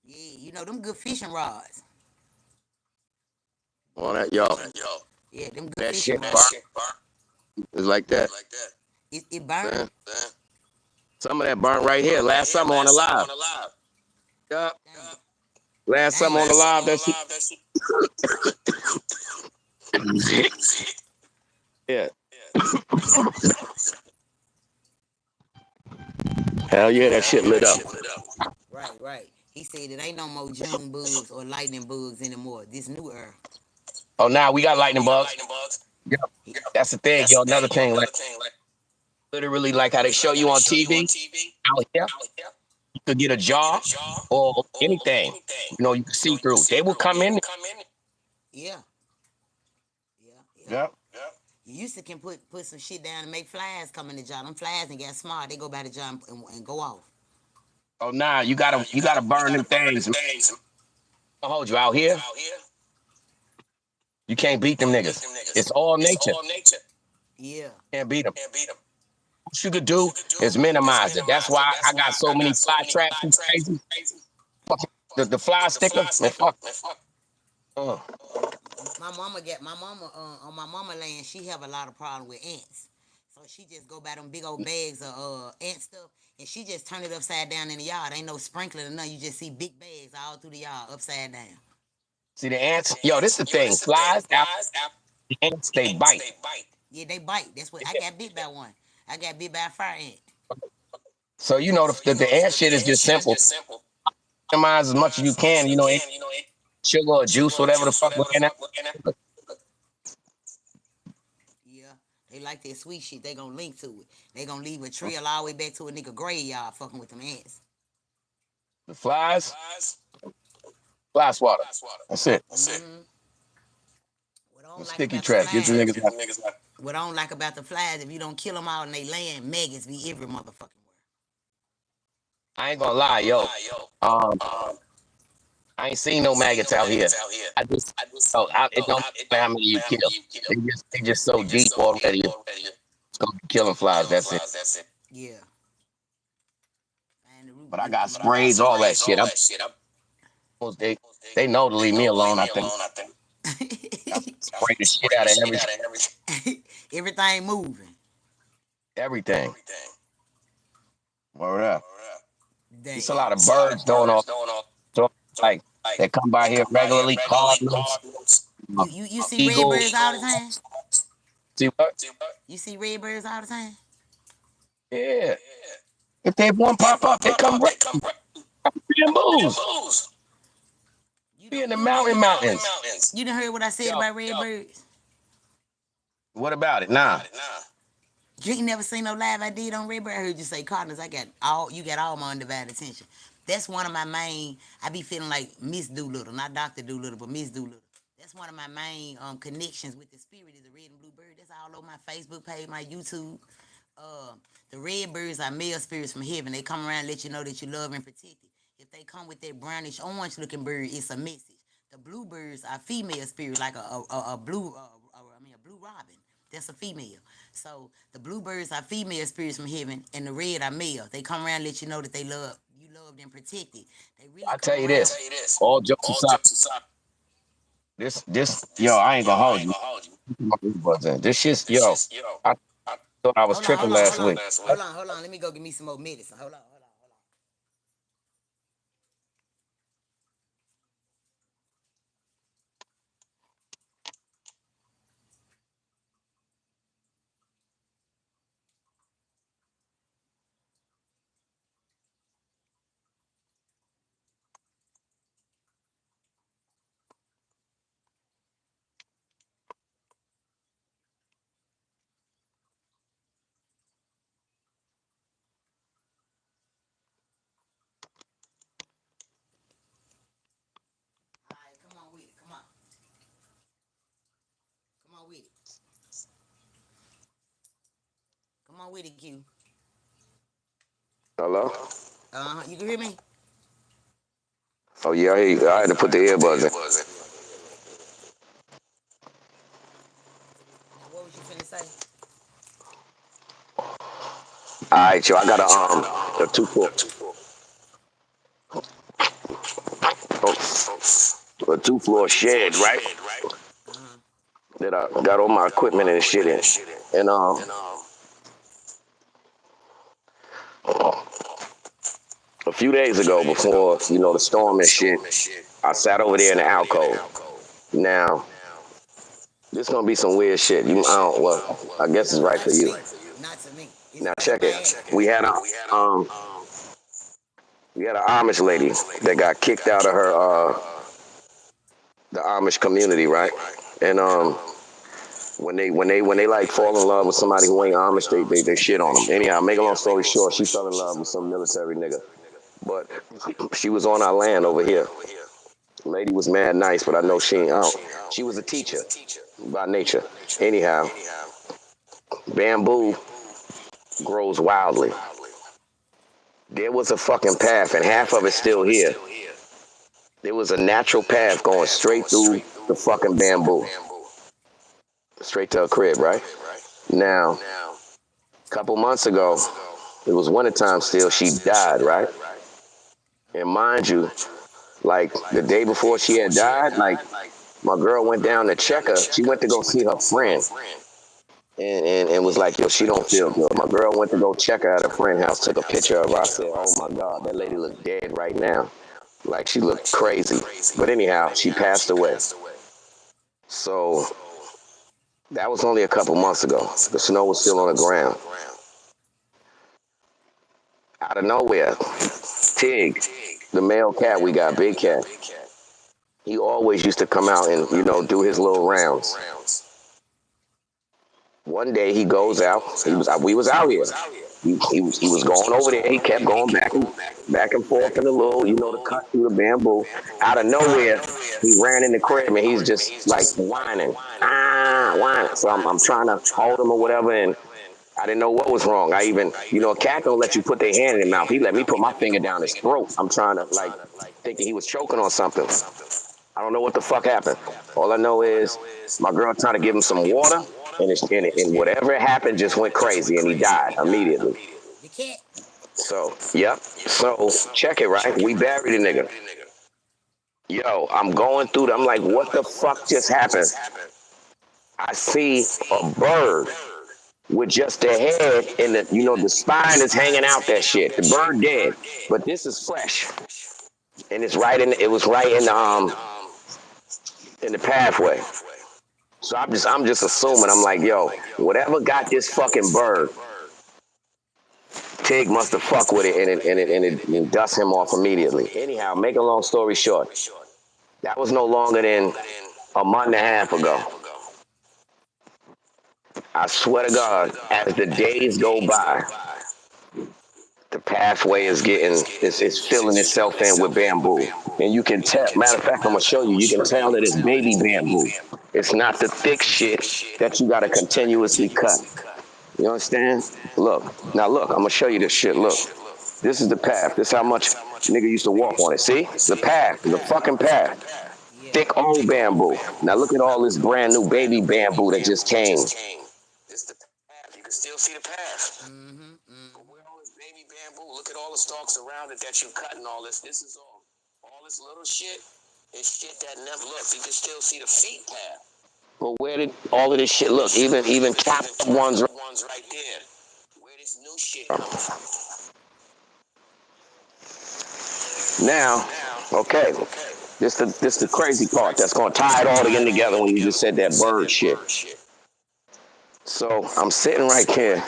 Yeah, you know them good fishing rods. On that, yo. Yeah, them good That fishing shit rods. burnt. It's like that. It burned. Some of that burnt right here. Last summer on the live. Yeah. Last summer on the live, that shit. Yeah. Hell yeah, that shit lit up. Right. He said it ain't no more June bugs or lightning bugs anymore. This new era. Oh, now we got lightning bugs. Yeah. That's the thing, yo. Another thing, like literally like how they show you on TV out here. You could get a jar or anything. You know, you can see through. They will come in. Yeah. Yeah. You used to can put some shit down and make flies come in the jar. Them flies and get smart. They go by the jar and go off. Oh nah, you gotta burn them things. I'll hold you out here. You can't beat them niggas. It's all nature. Yeah. Can't beat them. What you could do is minimize it. That's why I got so many fly traps. You crazy? Fucking the fly sticker, man. Fuck. Uh, On my mama land. She have a lot of problem with ants. So she just go buy them big old bags of ant stuff, and she just turn it upside down in the yard. Ain't no sprinkling or nothing. You just see big bags all through the yard upside down. see the ants? Yo, this the thing. Flies, the ants, they bite. Yeah, they bite. That's what I got bit by one. I got bit by a fire ant. So you know the ant shit is just simple. Minimize as much as you can. You know, sugar or juice, whatever the fuck we're in that. Yeah, they like that sweet shit. They gonna link to it. They gonna leave a trail all the way back to a nigga graveyard fucking with them ants. The flies, fly swatter. That's it. Mm-hmm. What I The don't like sticky about the trash. Get the flies, niggas like, what I don't like about the flies, if you don't kill them all and they land, maggots be every motherfucking where. I ain't gonna lie, yo. Um, I ain't seen no maggots out here. It don't matter how many you kill. They just so deep already. It's gonna be killing flies. That's it. Yeah. And the root, But I got sprays, all that shit. They they know to leave me alone. I think I spray the shit out of everything moving. everything. Word up. Damn. It's a lot of birds going off. So like they come by here regularly. Cardinals, You see eagles. redbirds all the time? See what? You see redbirds all the time? Yeah. If they one pop up, they come right. Bamboos. Be in the mountains. You done heard what I said about redbirds? What about it? Nah. You ain't never seen no live I did on redbird. I heard you say Cardinals. You got all my undivided attention. That's one of my main. I be feeling like Miss Doolittle, not Doctor Doolittle, but Miss Doolittle. That's one of my main connections with the spirit is the red and blue bird. That's all over my Facebook page, my YouTube. Uh, the red birds are male spirits from heaven. They come around and let you know that you love and protect it. If they come with that brownish orange looking bird, it's a message. The bluebirds are female spirits, like a blue, a blue robin. That's a female. So the bluebirds are female spirits from heaven, and the red are male. They come around and let you know that they love you, loved and protected. They really I come tell you around. this. All jokes aside, this, yo, I ain't gonna hold you. My earbuds in. This shit's yo. I thought I was Hold on, tripping hold on, last hold on. week. Hold on. Let me go get me some more medicine. Hold on. All right, come on with it. Come on. Come on with it. Come on with it, Q. Hello? You can hear me? Oh yeah, I had to put the earbuds in. Now, what was you finna say? Alright, yo, I got a a two floor shed, right? Uh-huh. That I got all my equipment and shit in. And a few days ago, before the storm and shit, I sat over there in the alcove. Now, this gonna be some weird shit. I guess it's No, right not for to you. me. Not to me. Now It's a check it. bad. We had a um we had an Amish lady that got kicked out of her the Amish community, right? And when they like fall in love with somebody who ain't Amish, they shit on them. Anyhow, make a long story short, she fell in love with some military nigga, but she was on our land over here. Lady was mad nice, but I know she ain't out. She was a teacher by nature. Anyhow, bamboo grows wildly. There was a fucking path, and half of it's still here. There was a natural path going straight through the fucking bamboo, straight to her crib, right? Now, a couple months ago, it was wintertime still, she died, right? And mind you, like the day before she had died, like my girl went down to check her. She went to go see her friend and was like, yo, she don't feel good. My girl went to go check her at her friend's house, took a picture of her. I said, oh my God, that lady looked dead right now. Like she looked crazy. But anyhow, she passed away. So that was only a couple months ago. The snow was still on the ground. Out of nowhere, Tig, the male cat we got, big cat, he always used to come out and, do his little rounds. One day he goes out. We was out here. He was going over there. He kept going back and forth in the little, the cut through the bamboo. Out of nowhere, he ran in the crib and he's just like whining, whining. So I'm trying to hold him or whatever, and I didn't know what was wrong. I even, a cat don't let you put their hand in their mouth. He let me put my finger down his throat. I'm trying to thinking he was choking on something. I don't know what the fuck happened. All I know is my girl trying to give him some water, and whatever happened just went crazy, and he died immediately. The cat. So, yep. So, check it, right? We buried the nigga. Yo, I'm going through I'm like, what the fuck just happened? I see a bird with just the head and the spine is hanging out that shit. The bird dead. But this is fresh. And it was right in the pathway. So I'm just assuming. I'm like, yo, whatever got this fucking bird, Tig must have fucked with it and dust him off immediately. Anyhow, make a long story short, that was no longer than a month and a half ago. I swear to God, as the days go by, the pathway is filling itself in with bamboo. And you can tell, matter of fact, I'm gonna show you, you can tell that it's baby bamboo. It's not the thick shit that you gotta continuously cut. You understand? Look, I'm gonna show you this shit. Look, this is the path. This is how much nigga used to walk on it. See? The path, the fucking path. Yeah. Thick old bamboo. Now look at all this brand new baby bamboo that just came. This is the path. You can still see the path. Mm-hmm. But where all this baby bamboo, look at all the stalks around it that you cut and all this. This is all this little shit is shit that never looked. You can still see the feet path. But where did all of this shit look? Even cap ones right there. Where this new shit coming from? Now, okay, this the crazy part that's gonna tie it all again together when you just said that bird shit. So I'm sitting right here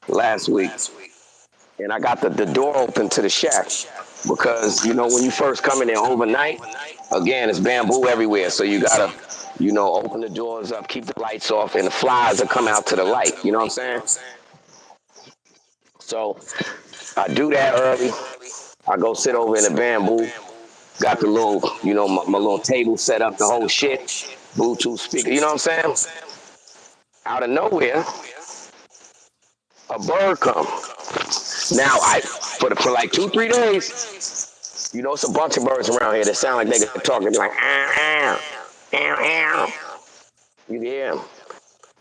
last week, and I got the door open to the shack because you know when you first come in there overnight, again it's bamboo everywhere, so you gotta open the doors up, keep the lights off, and the flies will come out to the light. You know what I'm saying? So I do that early. I go sit over in the bamboo. Got the little, my little table set up, the whole shit. Bluetooth speaker, you know what I'm saying? Out of nowhere, a bird come. Now, for like 2-3 days, it's a bunch of birds around here that sound like they could talk. They be like, ow, ow, ow, ow. You hear them.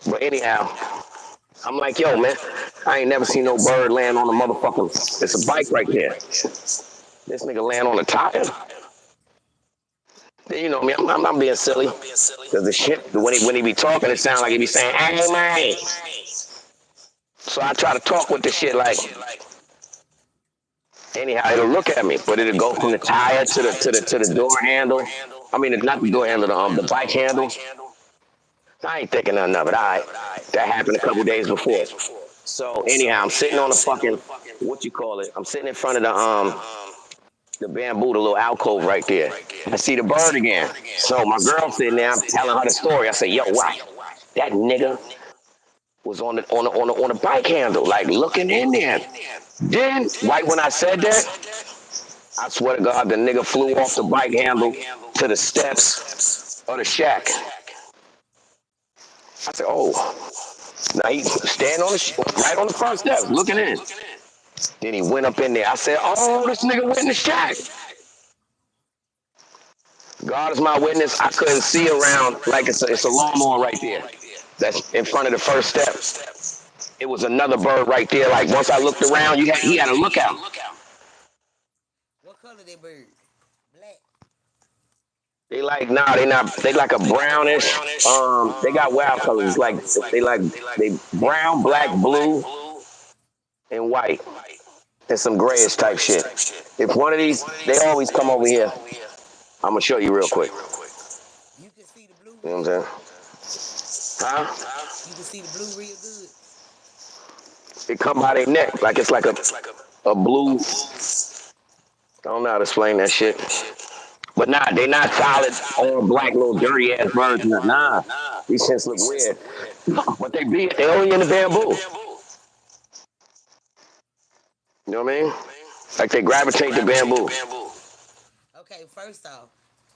But anyhow, I'm like, yo, man, I ain't never seen no bird land on a motherfucking, it's a bike right there. This nigga land on a tire. You know me, I'm being silly. Because the shit, when he be talking, it sound like he be saying, hey, man. So I try to talk with the shit like, anyhow, it'll look at me, but it'll go from the tire to the door handle. I mean, not the door handle, the bike handle. I ain't thinking nothing of it. All right, that happened a couple days before. So anyhow, I'm sitting on the fucking, what you call it? I'm sitting in front of the bamboo, the little alcove right there. I see the bird again. So my girl sitting there, I'm telling her the story. I say, yo, why? That nigga was on the bike handle, like looking in there. Then, right when I said that, I swear to God, the nigga flew off the bike handle to the steps of the shack. I said, oh. Now he stand on right on the front steps, looking in. Then he went up in there. I said, oh, this nigga went in the shack. God is my witness. I couldn't see around like it's a lawnmower right there. That's in front of the first step. It was another bird right there. Like once I looked around, he had a lookout. What color they bird? Black. They like they not they like a brownish. They got wild colors. Like they brown, black, blue, and white, and some grayish type shit. If one of these, they always come over here. I'm gonna show you real quick. You can see the blue You know real what I'm good. saying? Huh? You can see the blue real good. It come by their neck like it's like a blue. I don't know how to explain that shit. But nah, they not solid, all black, little dirty ass birds. Nah, these shits look weird. But they only in the bamboo. You know what I mean? Like they gravitate to bamboo. Okay, first off,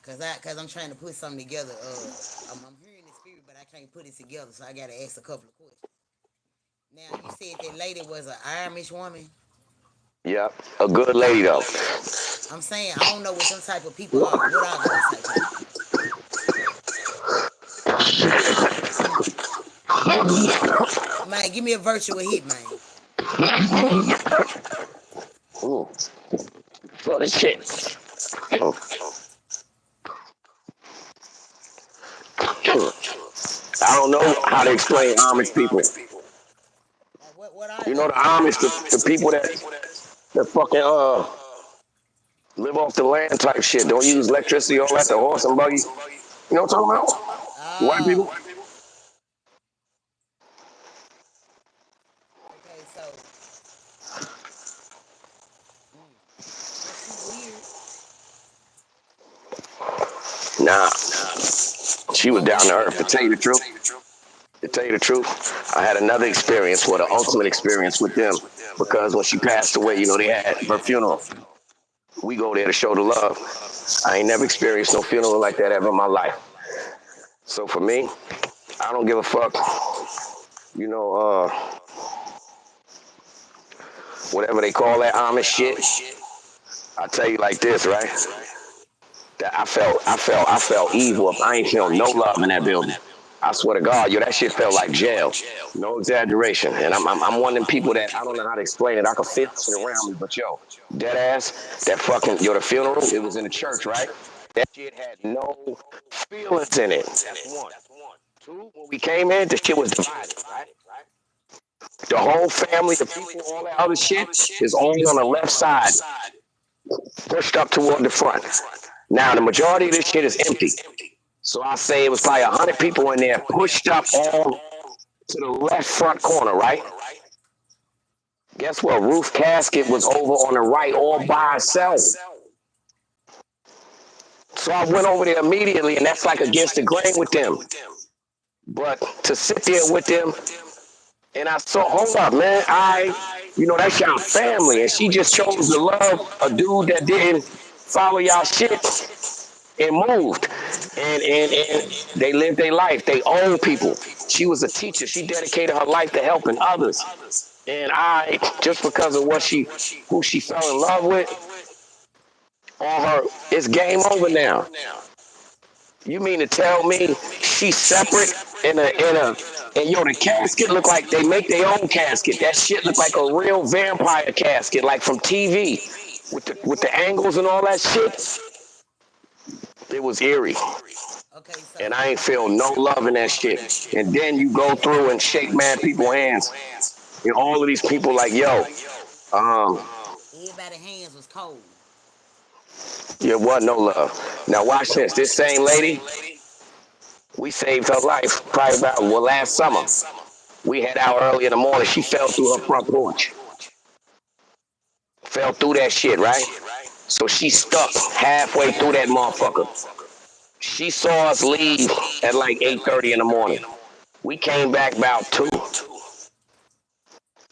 cause I'm trying to put something together. I'm hearing the spirit, but I can't put it together, so I gotta ask a couple of questions. Now, you said that lady was an Irish woman. Yep, a good lady though. I'm saying I don't know what them type of people are. What are those type of people? Man, give me a virtual hit, man. Ooh, full of shit. Oh. I don't know how to explain Amish people. Like what are You know they? the Amish, the people that fucking live off the land type shit. Don't use electricity, all that, the horse and buggy. You know what I'm talking about? White Oh, people. okay. So, was she weird? Nah, She she was wasn't down to weird. earth. To tell you the truth, I had another experience, well, the ultimate experience with them, because when she passed away, they had her funeral. We go there to show the love. I ain't never experienced no funeral like that ever in my life. So for me, I don't give a fuck. You know, whatever they call that Amish shit. I tell you like this, right? That I felt evil. If I ain't feel no love in that building. I swear to God, yo, that shit felt like jail. No exaggeration. And I'm one of them people that I don't know how to explain it. I can feel it around me, but yo, dead ass, that fucking the funeral, it was in the church, right? That shit had no feelings in it. That's one. Two, when we came in, the shit was divided, right? The whole family, the people, all that other shit is all on the left side, pushed up toward the front. Now, the majority of this shit is empty. So I say it was probably 100 people in there pushed up all to the left front corner, right? Guess what? Roof casket was over on the right all by itself. So I went over there immediately, and that's like against the grain with them. But to sit there with them, and I saw, hold up, man, that's y'all family, and she just chose to love a dude that didn't follow y'all shit and moved. And they lived their life. They own people. She was a teacher. She dedicated her life to helping others. And just because of who she fell in love with, it's game over now. You mean to tell me she's separate and the casket look like they make their own casket. That shit look like a real vampire casket, like from TV, with the angles and all that shit. It was eerie. Okay, And so I ain't feel no love in that shit. And then you go through and shake mad people's hands. And all of these people like, yo, everybody's hands was cold. there was no love. Now watch this. This same lady, we saved her life probably about, last summer. We had out early in the morning. She fell through her front porch. Fell through that shit, right? So she stuck halfway through that motherfucker. She saw us leave at like 8:30 in the morning. We came back about 2.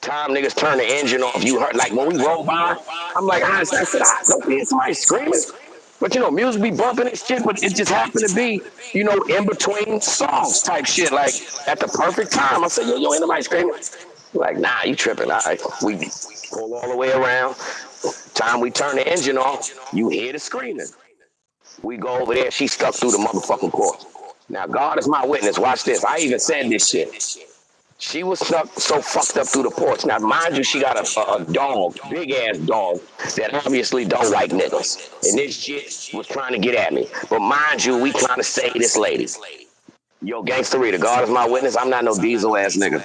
Time niggas turn the engine off. You heard, like when we roll by, I'm like, I said, I don't hear somebody screaming. But music be bumping and shit, but it just happened to be, in between songs type shit, like at the perfect time. I said, yo, ain't nobody screaming. Like, nah, you tripping. All right. We pull all the way around. Time we turn the engine off, you hear the screaming. We go over there, she stuck through the motherfucking porch. Now, God is my witness. Watch this. I even said this shit. She was stuck so fucked up through the porch. Now, mind you, she got a dog, big ass dog, that obviously don't like niggas. And this shit was trying to get at me. But mind you, we trying to save this lady. Yo, Gangsta Reader, God is my witness. I'm not no diesel ass nigga.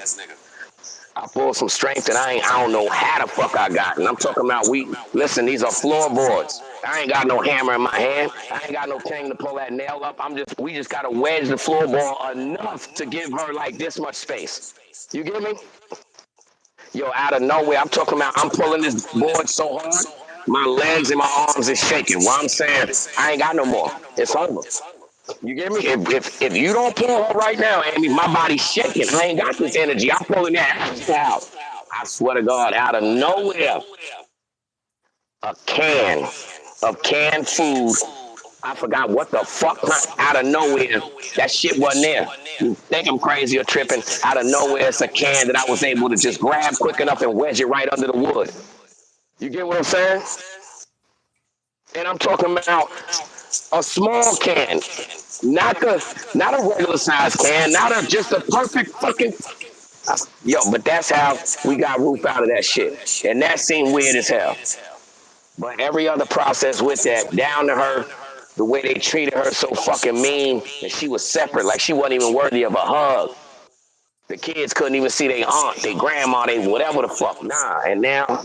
I pulled some strength and I don't know how the fuck I got. And I'm talking about listen, these are floorboards. I ain't got no hammer in my hand. I ain't got no thing to pull that nail up. We just gotta wedge the floorboard enough to give her like this much space. You get me? Yo, out of nowhere, I'm pulling this board so hard, my legs and my arms is shaking. What I'm saying, I ain't got no more. It's over. You get me? If you don't pull her right now, Amy, my body's shaking. I ain't got this energy. I'm pulling that out. I swear to God, out of nowhere, a can of canned food. I forgot what the fuck out of nowhere. That shit wasn't there. You think I'm crazy or tripping? Out of nowhere, it's a can that I was able to just grab quick enough and wedge it right under the wood. You get what I'm saying? And I'm talking about a small can, not a regular size can, just a perfect fucking. But that's how we got Roof out of that shit, and that seemed weird as hell. But every other process with that, down to her, the way they treated her so fucking mean, and she was separate, like she wasn't even worthy of a hug. The kids couldn't even see their aunt, their grandma, they whatever the fuck. Nah, and now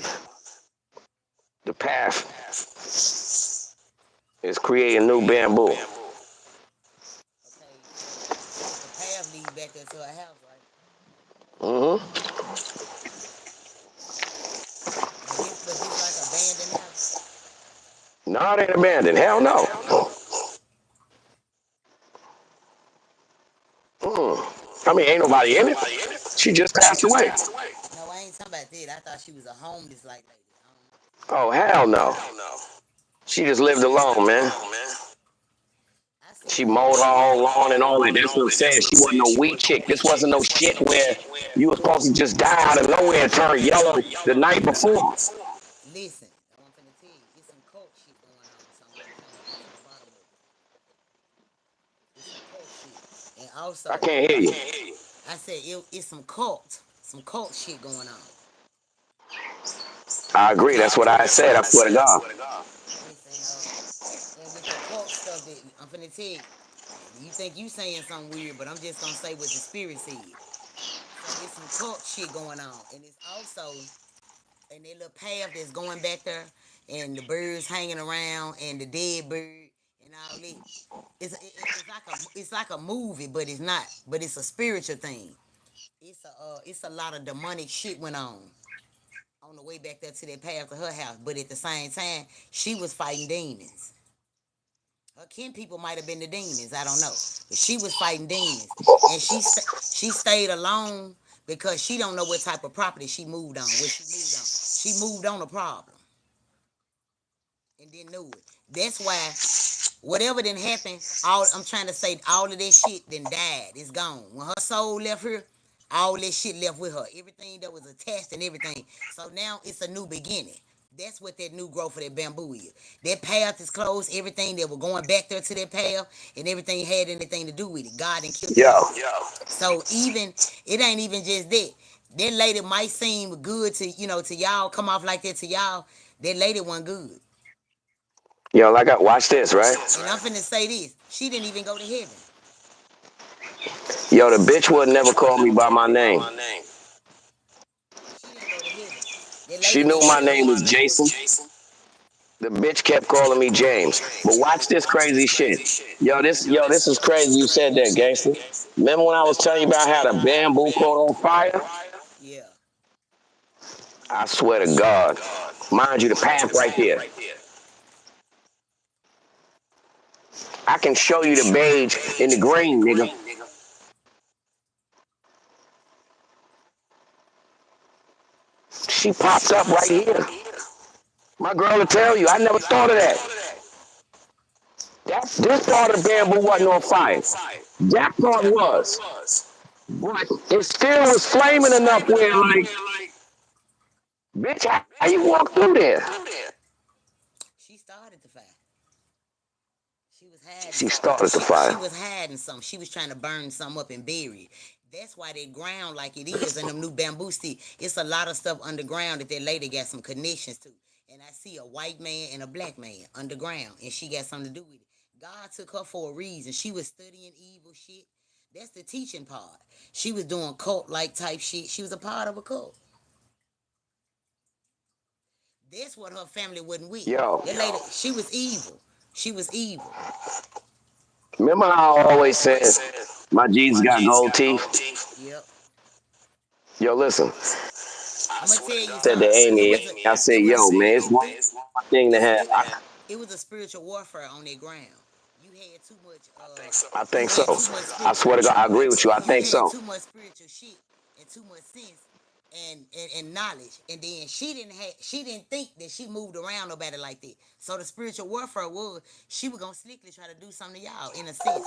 the path is creating new bamboo. Okay, so the path leads back there to her house, right? Mm-hmm. Was this like abandoned house? No, it ain't abandoned. Hell no. I mean, ain't nobody in it. She just passed away. No, I ain't talking about that. I thought she was a homeless like lady. I don't know. Oh, hell no. She just lived alone, man. I She seen mowed her own lawn and all that. That's what I'm saying. She wasn't no weak chick. This wasn't no shit where you was supposed to just die out of nowhere and turn yellow the night before. Listen, I'm finna tell you, it's some cult shit going on. So I'm trying to get to the bottom of it. It's some cult shit, and I also, can't hear you. I said it's some cult shit going on. I agree. That's what I said. I swear to God. Listen, and with the cult stuff that I'm finna tell you, You think you saying something weird, but I'm just gonna say what the spirit said. So it's some cult shit going on, and it's also in that little path that's going back there, and the birds hanging around, and the dead bird, and all that. It's like a movie, but it's not. But it's a spiritual thing. It's a lot of demonic shit went on the way back there to that path to her house. But at the same time, she was fighting demons. Her kin people might have been the demons. I don't know, but she was fighting demons, and she stayed alone because she don't know what type of property she moved on. What she moved on, she moved on a problem and didn't know it. That's why whatever didn't happen, all I'm trying to say, all of that shit then died. It's gone. When her soul left her, all that shit left with her. Everything that was attached and everything. So now it's a new beginning. That's what that new growth of that bamboo is. That path is closed. Everything that was going back there to that path and everything had anything to do with it. God didn't killed it Yo, all. So even it ain't even just that. That lady might seem good to to y'all, come off like that to y'all. That lady wasn't good. yo, like I watch this, right? And I'm finna say this. She didn't even go to heaven. Yo, the bitch would never call me by my name. She didn't go to heaven. That She lady knew didn't go my to name heaven. was Jason. The bitch kept calling me James. But watch this crazy shit. This is crazy. You said that, gangster. Remember when I was telling you about how the bamboo caught on fire? Yeah. I swear to God. Mind you, the path right there. I can show you the beige in the green, nigga. She popped up right here. My girl will tell you, I never thought of that. This part of the bamboo wasn't on fire. That part was. But it still was flaming enough where, like, bitch, how you walk through there? She started the fire. She was hiding She something. started the She fire. was hiding something. She was trying to burn something up and bury it. That's why they ground like it is in them new bamboo stick. It's a lot of stuff underground that lady got some connections to. And I see a white man and a black man underground, and she got something to do with it. God took her for a reason. She was studying evil shit. That's the teaching part. She was doing cult like type shit. She was a part of a cult. That's what her family wasn't with. Yo, That lady, she was evil. She was evil. remember how I always said my Jesus got gold teeth? Yep. Yo, listen, I'm gonna tell you said to something. Amy, I said, yo, man, it's one thing to It's have. it was a spiritual warfare on that ground. You had too much. I You think had so. too much I spirit. swear to God, I agree with you. I You think had so. too much spiritual shit and too much sense and knowledge. And then she didn't think that she moved around nobody like that. So the spiritual warfare was she was gonna slickly try to do something to y'all in a sense.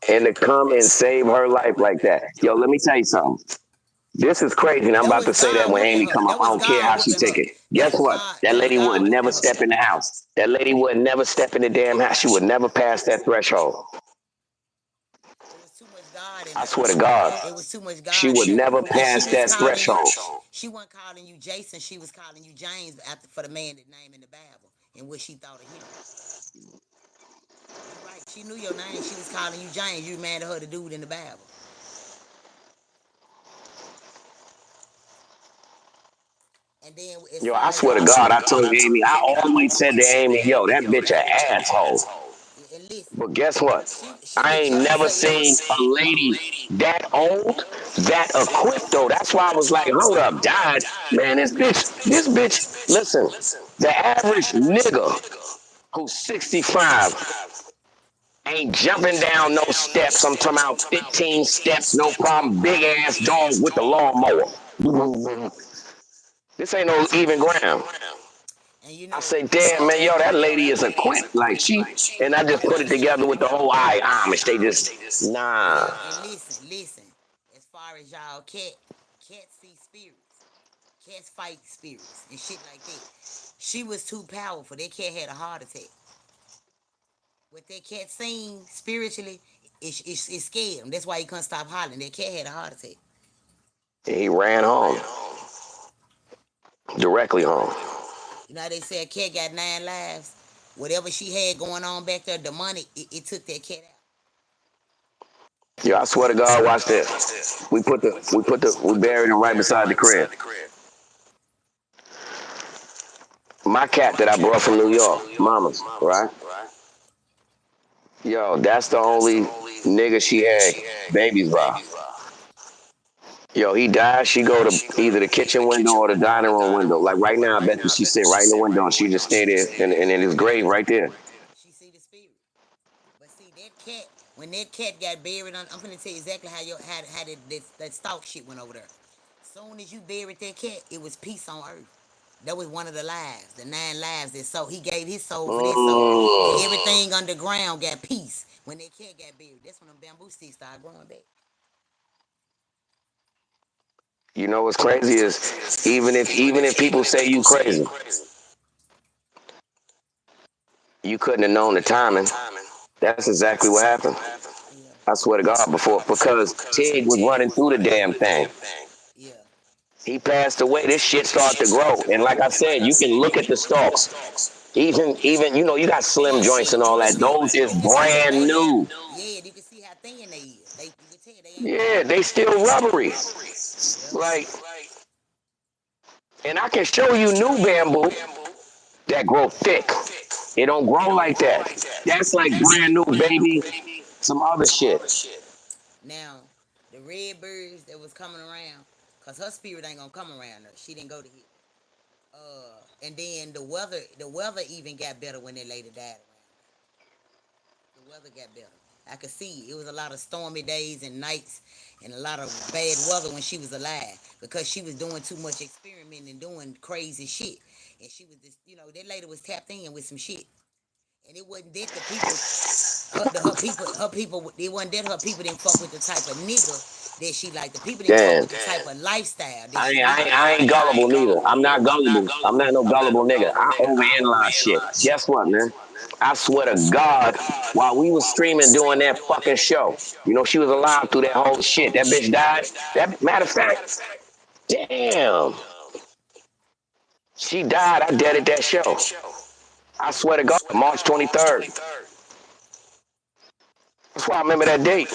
And to come and save her life like that. Yo, let me tell you something. This is crazy, and I'm That about was to say that God when whooping Amy her. come up. That I was don't care God how she whooping take her. it. Guess what? That That was lady would God never whooping her. step in the house. That lady would never step in the damn house. She would never pass that threshold. It was too much God in I her. swear to God, It was too much she God would in her. never And she pass was that calling you. threshold. She wasn't calling you Jason. She was calling you James after for the man that name in the Bible and what she thought of him. You right. She knew your name. She was calling you James. You mad at her, the dude in the Bible. And then as Yo, far I as swear to y'all, God, I told Amy, I always said to Amy, yo, that bitch an asshole. and listen, But guess what? she I was ain't trying to never say seen a lady that old, that equipped though. That's why I was like, hold up, died. Man, this bitch, listen, the average nigga who's 65 ain't jumping down no steps. I'm talking about 15 steps, no problem. Big ass dog with the lawnmower. This ain't no even ground. and you I know, say, damn, man, yo, that lady is equipped. Like, and I just put it together with the whole eye Amish. They just, nah. and listen. As far as y'all, cats see spirits. Cats fight spirits and shit like that. She was too powerful. That cat had a heart attack. What that cat seen spiritually, it scared him. That's why he couldn't stop hollering. That cat had a heart attack. He ran home, directly home. You know how they say a cat got 9 lives? Whatever she had going on back there, demonic, it took that cat out. Yeah, I swear to God, watch this. We buried him right beside the crib. My cat that I brought from New York, Mama's, right? Yo, that's the only nigga she had babies by. Yo, he died. She go to either the kitchen window or the dining room window. Like right now, I bet you she sit right in the window and she just stay there in his grave right there. She see the spirit. But see that cat, when that cat got buried on, I'm gonna tell you exactly how that stalk shit went over there. Soon as you buried that cat, it was peace on earth. That was one of the lives, the 9 lives that soul. He gave his soul for that soul, and Mm. everything underground got peace. When that cat got buried, that's when them bamboo sticks started growing back. You know what's crazy is even if people say you crazy, you couldn't have known the timing. That's exactly what happened. Yeah. I swear to God, before because Tig was running through the damn thing. Yeah. He passed away. This shit started to grow, and like I said, you can look at the stalks. Even you got slim joints and all that. Those is brand new. Yeah, you can see how thin they is. You can tell they ain't grown. Yeah, they still rubbery. Yeah. Like, and I can show you new bamboo that grow thick. It don't grow like that. That's like brand new, baby. Some other shit. Now, the red birds that was coming around, cause her spirit ain't gonna come around her. She didn't go to hit. And then the weather even got better when that lady died around her. The weather got better. I could see it was a lot of stormy days and nights, and a lot of bad weather when she was alive because she was doing too much experimenting and doing crazy shit. And she was just, that lady was tapped in with some shit. And it wasn't that the people her people it wasn't that her people didn't fuck with the type of nigga that she liked. The people didn't fuck Damn. with the type of lifestyle that I she ain't, I, lived. ain't, I ain't gullible neither. I'm not gullible. I'm not no gullible nigga. I overanalyze shit. Guess what, man? I swear to God, while we was streaming doing that fucking show, she was alive through that whole shit. That bitch died. That matter of fact, damn, she died. I dead at that show. I swear to God, March 23rd. That's why I remember that date.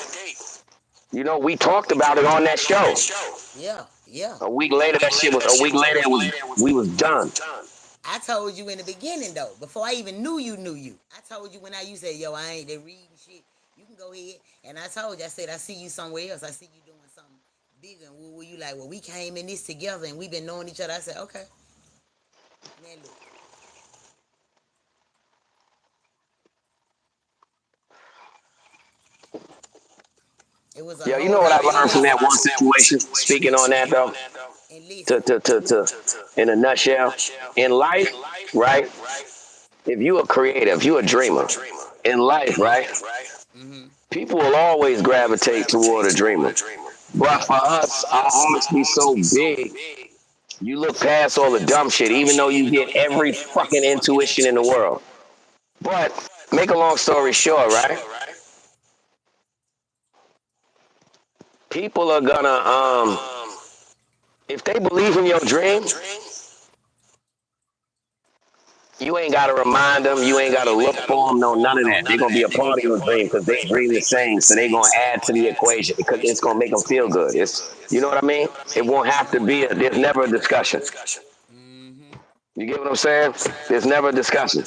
We talked about it on that show. Yeah, yeah. A week later, a week later. We was done. I told you in the beginning though, before I even knew you. I told you when you said, yo, I ain't they reading shit. You can go ahead. And I told you, I said, I see you somewhere else. I see you doing something bigger. And were you like, well, we came in this together and we've been knowing each other. I said, okay. Now look. It was a Yeah, you whole know what lot I of learned from that love. one situation. Speaking on that though, And to listen. to to to in a nutshell, in life, right? If you a creative, you a dreamer. In life, right? Mm-hmm. People will always gravitate toward a dreamer. But Yep. for us, our hearts be so big. You look past all the dumb shit, even though you get every fucking intuition in the world. But make a long story short, right? People are gonna if they believe in your dream, you ain't got to remind them. You ain't got to look for them. No, none of that. They're going to be a part of your dream because they dream the same. So they're going to add to the equation because it's going to make them feel good. You know what I mean? It won't have to be, there's never a discussion. Mm-hmm. You get what I'm saying? There's never a discussion.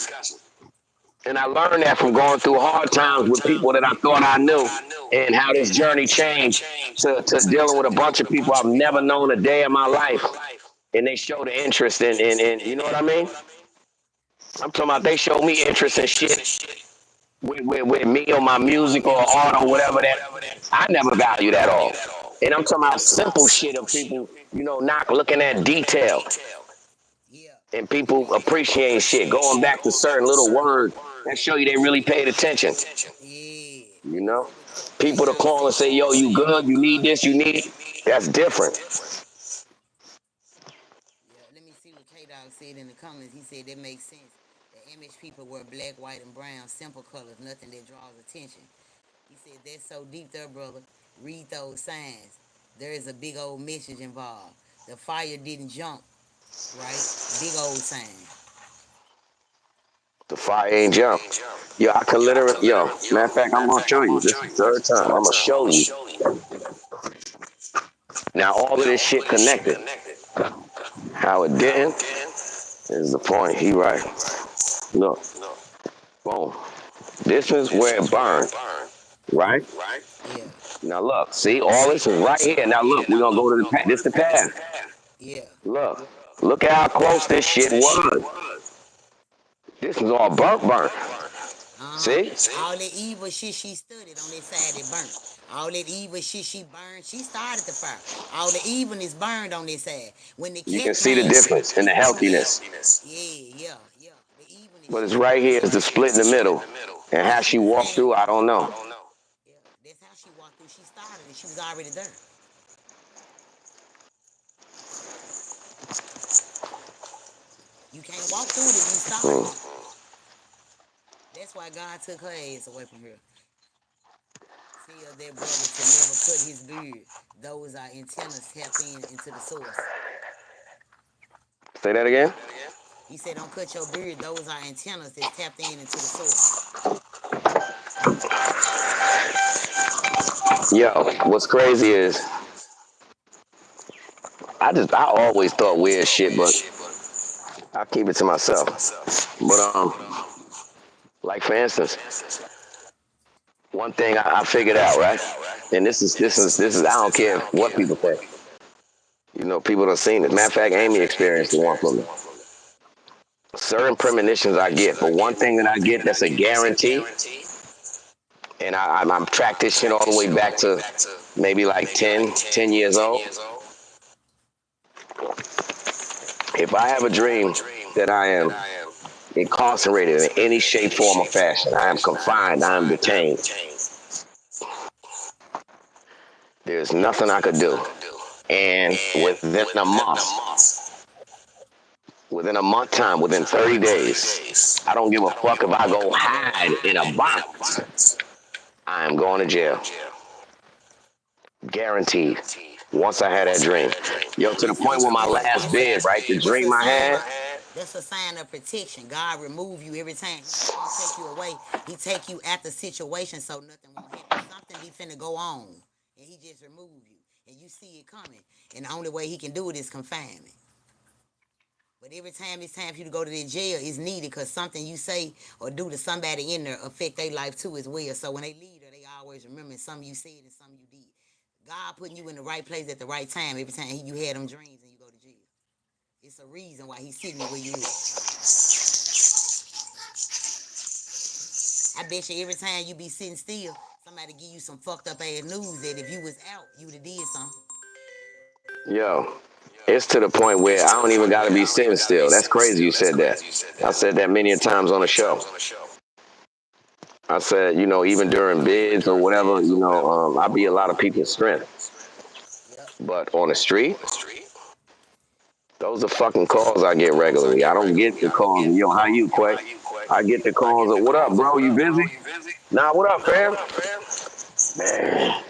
And I learned that from going through hard times with people that I thought I knew and how this journey changed to dealing with a bunch of people I've never known a day in my life. And they show the interest in you know what I mean? I'm talking about they show me interest in shit with me or my music or art or whatever that I never valued at all. And I'm talking about simple shit of people, not looking at detail Yeah. and people appreciating shit, going back to certain little words that show you they really paid attention. Yeah. You Let me know, see what people to K-Dog call and said. say, "Yo, you good? You need this? You need it." That's different. Yeah, let me see what K-Dog said in the comments. He said that makes sense. The image people wear black, white, and brown, simple colors, nothing that draws attention. He said that's so deep there, brother. Read those signs. There is a big old message involved. The fire didn't jump, right? Big old sign. The fire ain't jump. Yo, I could literally, yo, matter of fact, I'm gonna show you. This is the third time. I'm gonna show you. Now all of this shit connected. How it didn't is the point. He right. Look, boom. This is where it burned, right? Yeah. Now look, see, all this is right here. Now look, we're gonna go to the path. This the path. Yeah. Look at how close this shit was. This was all burnt. Uh-huh. See? All that evil shit she studied on that side that burnt. All that evil shit she burned, she started the fire. All the evilness burned on this side. When the You can cat see the came, difference in the yeah, healthiness. yeah. The evilness But she it's was right here burning. is the split in the middle. And Yeah, how she she was walked saying, through, I don't know. yeah, that's how she walked through. She started and she was already there. You can't walk through it if you started Mm. it. That's why God took her ass away from her. Tell that brother to never cut his beard. Those are antennas tapped into the source. Say that again? He said, "Don't cut your beard. Those are antennas that's tapped into the source." Yo, what's crazy is I always thought weird shit, but I keep it to myself. But like for instance, one thing I figured out, right? And this is I don't care what people say. You know, people don't seen it. Matter of fact, Amy experienced the one from me. Certain premonitions I get, but one thing that I get that's a guarantee, and I'm tracked this shit all the way back to maybe like 10 years old. If I have a dream that I am incarcerated in any shape, form, or fashion, I am confined, I am detained, there's nothing I could do. And within a month time, within 30 days, I don't give a fuck if I go hide in a box. I am going to jail. Guaranteed. Once I had that dream. Yo, to the point where my last bid, right? The It's dream a I sign had, of that's a sign of protection. God remove you every time. He just don't take you away. He take you at the situation so nothing won't happen. Something be finna go on, and he just remove you, and you see it coming. And the only way he can do it is confinement. But every time it's time for you to go to the jail, it's needed because something you say or do to somebody in there affect their life too as well. So when they leave there, they always remember something you said and something you did. God putting you in the right place at the right time every time you had them dreams and you go to jail. It's a reason why he's sitting you where you at. I bet you every time you be sitting still, somebody give you some fucked up ass news that if you was out, you would have did something. yo, it's to the point where I don't even got to be sitting still. That's crazy you said that. I said that many times on the show. I said, even during bids or whatever, I be a lot of people's strength. Yep. But on the street, those are fucking calls I get regularly. I don't get the calls, yo, how you, Quay? I get the calls of, what up, bro? You busy? Nah, what up, fam? Man,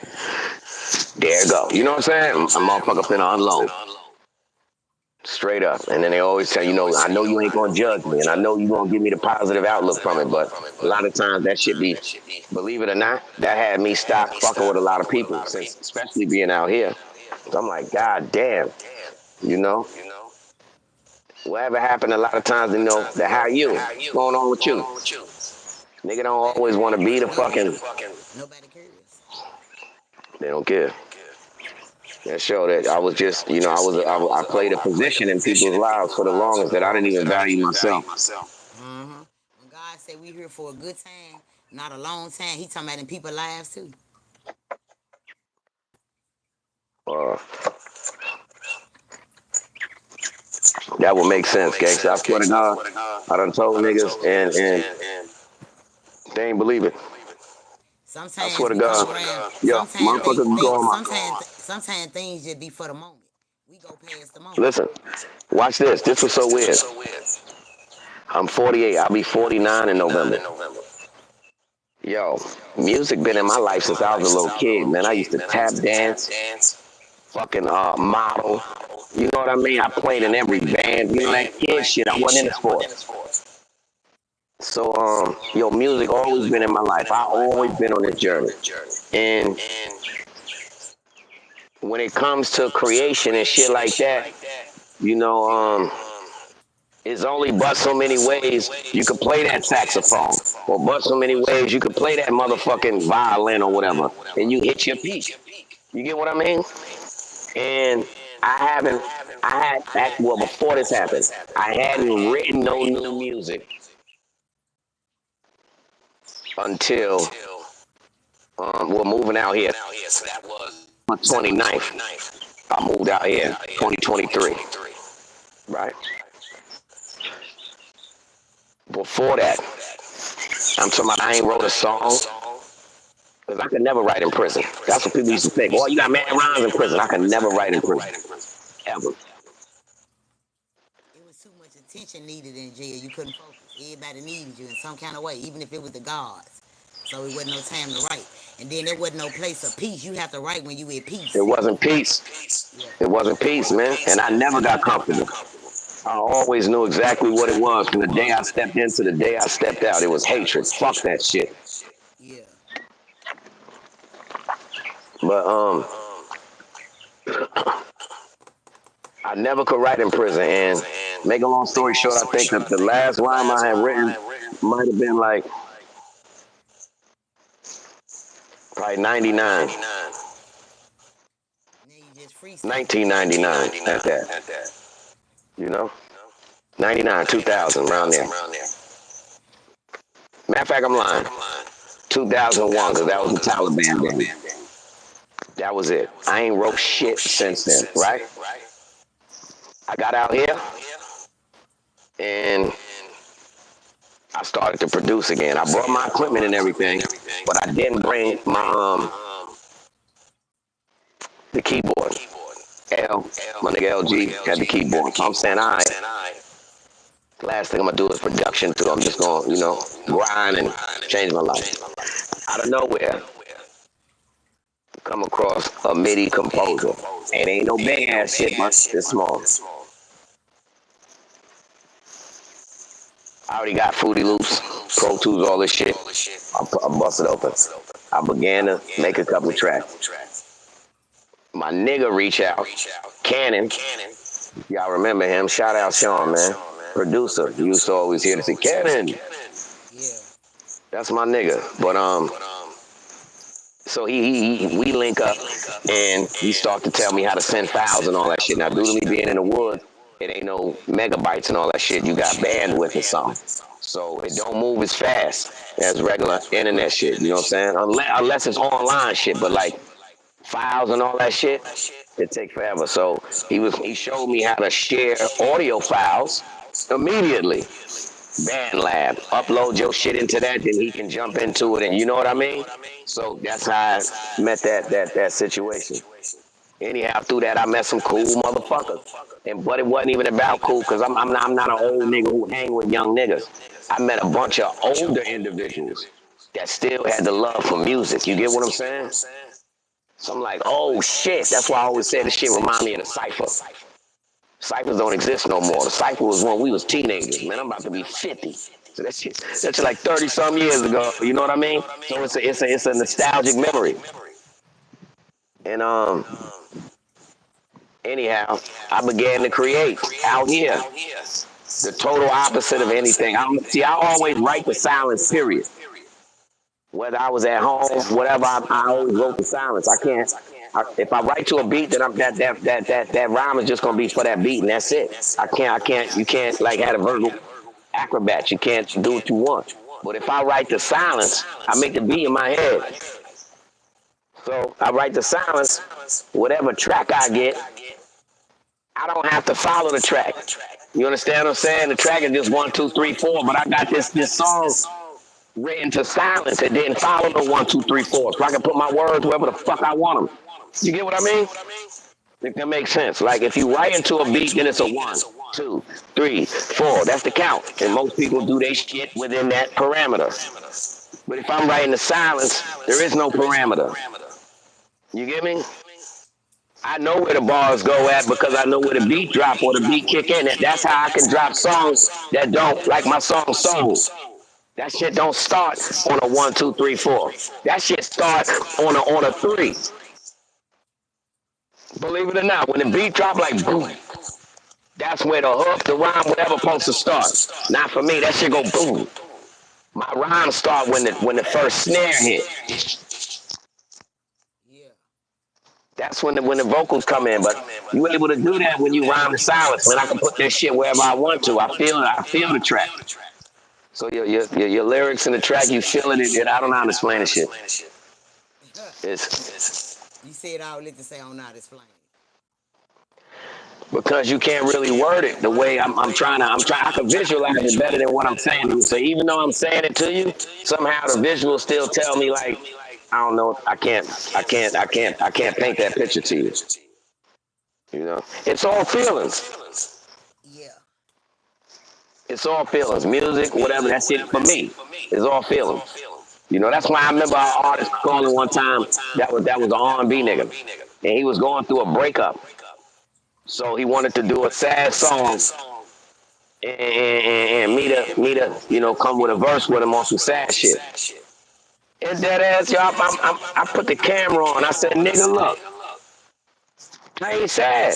there you go. You know what I'm saying? A motherfucker finna unload. Straight up. And then they always say, I know you ain't gonna judge me, and I know you gonna give me the positive outlook from it, but a lot of times that shit be, believe it or not, that had me stop fucking with a lot of people, since especially being out here. So I'm like, God damn, you know? Whatever happened a lot of times, the how you? What's going on with you? Nigga don't Nobody always want to cares. be the fucking, Nobody cares. they don't care. That show that I was just, I played a position in people's lives for the longest that I didn't even value myself. Mm-hmm. When God said we here for a good time, not a long time, he talking about in people's lives too. Uh, that would make sense, gangsta. I swear to God, I done told niggas and they ain't believe it. I Sometimes swear to we come God. around. Yo, Sometimes motherfuckers be going my, sometimes things just be for the moment. We go past the moment. listen, watch this. This was so weird. I'm 48. I'll be 49 in November. Yo, music been in my life since I was a little kid, man. I used to tap dance, fucking model. You know what I mean? I played in every band. You know that kid shit. I wasn't into sports. So yo, music always been in my life. I always been on this journey. And when it comes to creation and shit like that, you know, it's only but so many ways you could play that saxophone, or but so many ways you could play that motherfucking violin or whatever, and you hit your peak. You get what I mean? And I haven't, I had, well, before this happened, I hadn't written no new music until, we're moving out here. So that was my 29th. I moved out here 2023, right? Before that, I'm talking about I ain't wrote a song, because I could never write in prison. That's what people used to think. Oh, you got mad rhymes in prison. I could never write in prison, ever. It was too much attention needed in jail. You couldn't focus. Everybody needed you in some kind of way, even if it was the guards. So it wasn't no time to write. And then there wasn't no place of peace. You have to write when you at It peace. wasn't peace. Yeah. It wasn't peace, man. And I never got comfortable. I always knew exactly what it was from the day I stepped in to the day I stepped out. It was hatred. Fuck that shit. Yeah. But I never could write in prison. And make a long story short, I think that the last rhyme I had written might have been like probably 99, Now you just freestyle. 1999 at that. You know, 99, 2000, around there. Matter of fact, I'm lying. 2001, because that was the Taliban day. That was it. I ain't wrote shit since then, right? I got out here and I started to produce again. I brought my equipment and everything, but I didn't bring my the keyboard. My nigga LG had the keyboard. So I'm saying, all right, last thing I'm gonna do is production too. I'm just gonna, grind and change my life. Out of nowhere, come across a MIDI composer. It ain't no big ass shit, but it's small. I already got Fruity Loops, Pro Tools, all this shit. I bust it open. I began to make a couple tracks. My nigga reach out, Cannon. Y'all remember him? Shout out Sean, man. Producer. You used to always hear to say, Cannon. Yeah. That's my nigga. But so we link up, and he start to tell me how to send files and all that shit. Now, due to me being in the woods, it ain't no megabytes and all that shit. You got bandwidth and something. So it don't move as fast as regular internet shit. You know what I'm saying? Unless it's online shit, but like files and all that shit, it take forever. So he showed me how to share audio files immediately. BandLab, upload your shit into that, then he can jump into it, and you know what I mean. So that's how I met that situation. Anyhow, through that I met some cool motherfuckers, but it wasn't even about cool because I'm not an old nigga who hang with young niggas. I met a bunch of older individuals that still had the love for music. You get what I'm saying? So I'm like, oh shit. That's why I always say this shit remind me of the cipher. Ciphers don't exist no more. The cipher was when we was teenagers. Man, I'm about to be 50. So that's like 30 some years ago. You know what I mean? So it's a nostalgic memory. And anyhow, I began to create out here. The total opposite of anything. I always write the silence, period. Whether I was at home, whatever, I always wrote the silence. If I write to a beat, then that rhyme is just gonna be for that beat, and that's it. You can't like have a verbal acrobat. You can't do what you want. But if I write the silence, I make the beat in my head. So I write the silence, whatever track I get, I don't have to follow the track. You understand what I'm saying? The track is just 1, 2, 3, 4, but I got this song written to silence. It didn't follow the 1, 2, 3, 4. So I can put my words wherever the fuck I want them. You get what I mean? If that makes sense. Like if you write into a beat, then it's a 1, 2, 3, 4. That's the count. And most people do their shit within that parameter. But if I'm writing the silence, there is no parameter. You get me? I know where the bars go at because I know where the beat drop or the beat kick in. That's how I can drop songs that don't, like my song Soul. That shit don't start on a 1, 2, 3, 4. That shit start on a 3. Believe it or not, when the beat drop like boom, that's where the hook, the rhyme, whatever supposed to start. Not for me, that shit go boom. My rhyme start when the first snare hit. Yeah. That's when the vocals come in. But you able to do that when you rhyme the silence. Man, I can put that shit wherever I want to. I feel the track. So your lyrics in the track, you feeling it. And I don't know how to explain the shit. It's You say it all let to say I don't know how to explain it. because you can't really word it the way I'm trying to. I can visualize it better than what I'm saying. So even though I'm saying it to you, somehow the visuals still tell me like, I don't know. I can't paint that picture to you. You know, it's all feelings. Yeah. It's all feelings. Music, whatever. That's it for me. It's all feelings. You know, that's why I remember our artist calling one time. That was an R&B nigga, and he was going through a breakup. So he wanted to do a sad song and me to come with a verse with him on some sad shit. And that ass, y'all, I put the camera on. I said, nigga, look, I ain't sad.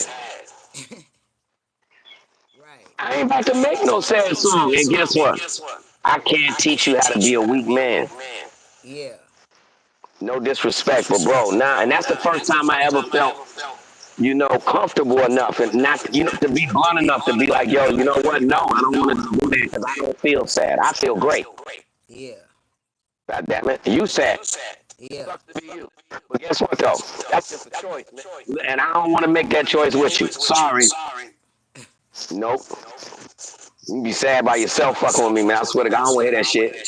Right. I ain't about to make no sad song. And guess what? I can't teach you how to be a weak man. Yeah. No disrespect, but bro, nah. And that's the first time I ever felt, comfortable enough and not, to be blunt enough to be like, yo, you know what? No, I don't want to do that because I don't feel sad. I feel great. Yeah. God damn it. You sad. Yeah. Sucks to be you. But guess what, though? That's just a choice, man. And I don't want to make that choice with you. Sorry. Nope. You be sad by yourself fucking with me, man. I swear to God, I don't want to hear that shit.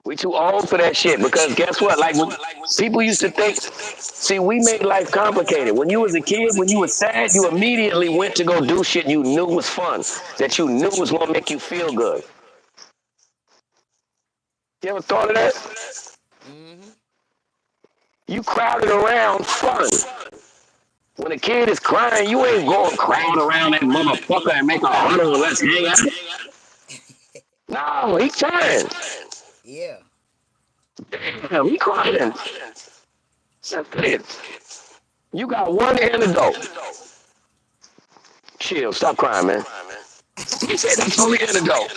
We too old for that shit because guess what? Like when people used to think, see, we made life complicated. When you was a kid, when you was sad, you immediately went to go do shit you knew was fun, that you knew was gonna make you feel good. You ever thought of that? Mm-hmm. You crowded around fun. When a kid is crying, you ain't going crowd around that motherfucker and make a huddle and let's hang out. No, he crying. Yeah. Damn, he crying. That's it. You got one antidote. Chill, stop crying, man. He said that's the only antidote.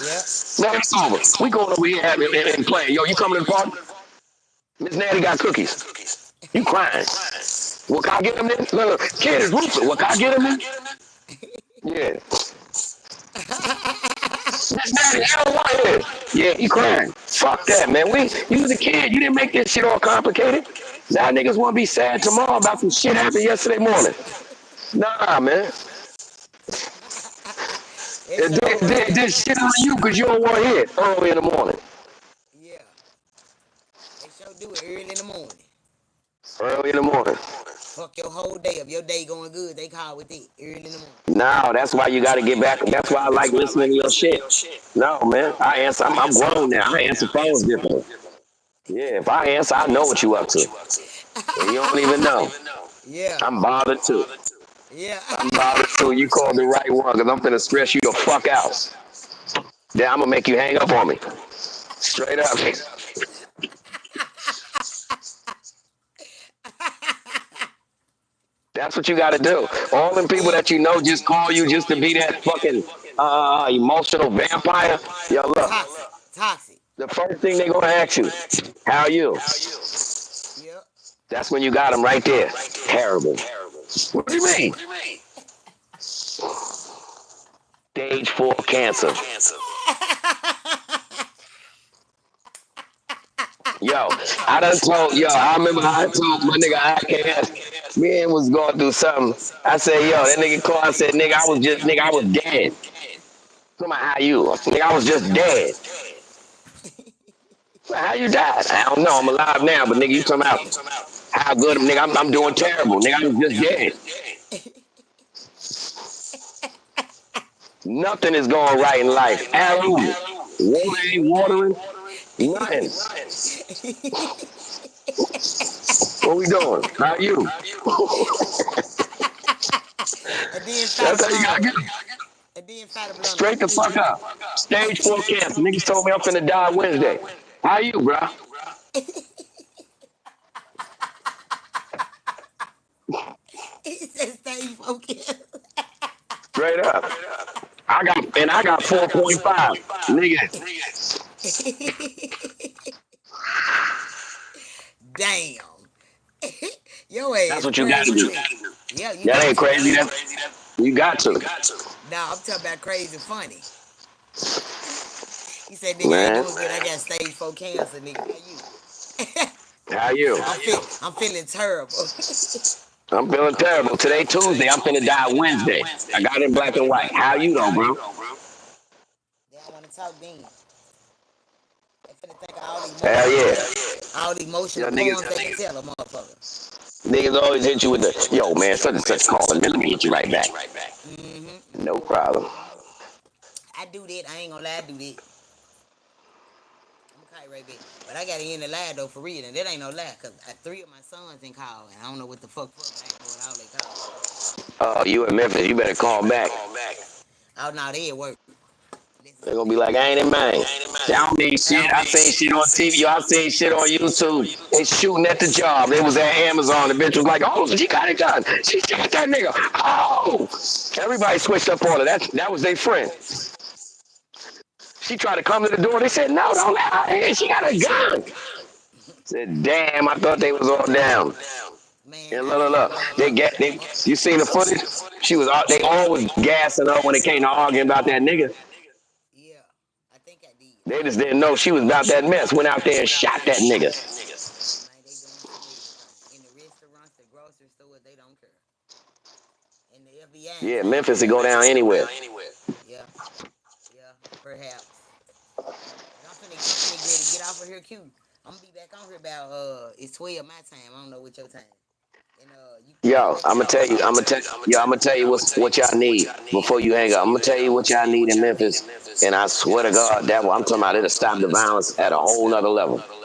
Yep. Now it's over. We going over here and playing. Yo, you coming to the party? Miss Natty got cookies. You crying. What can I get him then? Look, kid is ruthless. What can I get him then? Yeah. Miss Natty, I don't want it. Yeah, he crying. Fuck that, man. You was a kid. You didn't make this shit all complicated. Now niggas want to be sad tomorrow about some shit happened yesterday morning. Nah, man. It sure right. This shit on you because you don't want to hear it early in the morning. Yeah. They sure do it early in the morning. Early in the morning. Fuck your whole day up. Your day going good. They call with it early in the morning. No, that's why you got to get back. That's why I like listening to your shit. No, man. I answer. I'm grown now. I answer phones differently. Yeah, if I answer, I know what you up to. And you don't even know. Yeah. I'm bothered too. Yeah. I'm bothered too. You called the right one because I'm finna stress you the fuck out. Then I'm gonna make you hang up on me. Straight up. That's what you got to do. All them people that you know just call you just to be that fucking emotional vampire. Yo, look. Toxic. Toxic. The first thing they gonna ask you, how are you? Yep. That's when you got them right there. Terrible. What do you mean? Stage 4 cancer. Yo, I remember I told my nigga IKS, man was going through something. I said, yo, that nigga called, I said, nigga, I was dead. Come on, how you? I said, nigga, I was just dead. How you died? I don't know, I'm alive now, but nigga, you talking about how good, nigga, I'm doing terrible. Nigga, I was just dead. Nothing is going right in life. Arrow, water ain't watering, nothing. What we doing? How you? And then That's fight how a you gotta blunt. get And then fight a blunt on straight the me. fuck up. Stage 4 cancer. Niggas told me I'm finna die Wednesday. How you, bro? He said stay focused. Straight up. I got 4.5. Nigga. Damn. Your ass That's what you gotta crazy. do. Yeah, you That got ain't to. crazy. You got to. Nah, I'm talking about crazy funny. He said, nigga, I ain't Man. doing good. I got stage 4 cancer, nigga. How you? How you? I'm feeling terrible. I'm feeling terrible. Today Tuesday. I'm finna die Wednesday. I got it in black and white. How you though, bro? They don't want to talk then. They finna think of all the Hell emotional, yeah. all the emotional Yeah, poems they can tell a motherfucker. niggas always hit you with the, yo, man, such and such calling. Let me hit you right back. No problem. I do that. I ain't gonna lie, I do that. I'm gonna call you right back. But I gotta end the lie though for real, and that ain't no lie, cause 3 of my sons didn't call, and I don't know what the fuck for, but I ain't knowing all they called. Oh, you in Memphis. You better call back. Oh no, they at work. Listen They're to gonna be me. like, I ain't in mine. I don't mean shit. I seen shit on TV. Y'all seen shit on YouTube. They shooting at the job. They was at Amazon. The bitch was like, oh, she got it done. She shot that nigga. Oh. Everybody switched up on her. That was their friend. She tried to come to the door. They said, no, don't let her in. She got a gun. Said, damn, I thought they was all down. Man, And I seen look. You seen the footage? They always gassing her when it came to arguing about that nigga. yeah, I think I did. They just didn't know she was about that mess. Went out there and shot that nigga. Man, they doing too everything. In the restaurants, the grocery stores, they don't care. In the FBI and Yeah, time, Memphis to go down anywhere. yeah, yeah, perhaps. But I'm finna get ready to get off of here, Q. I'm gonna be back on here about it's 12 my time. I don't know what your time. And you can come Yo, back in. I'm gonna tell you what y'all need before you hang up. I'm gonna tell you what y'all need in Memphis, and I swear to God, that what I'm talking about, it'll stop the violence at a whole nother level Go ahead.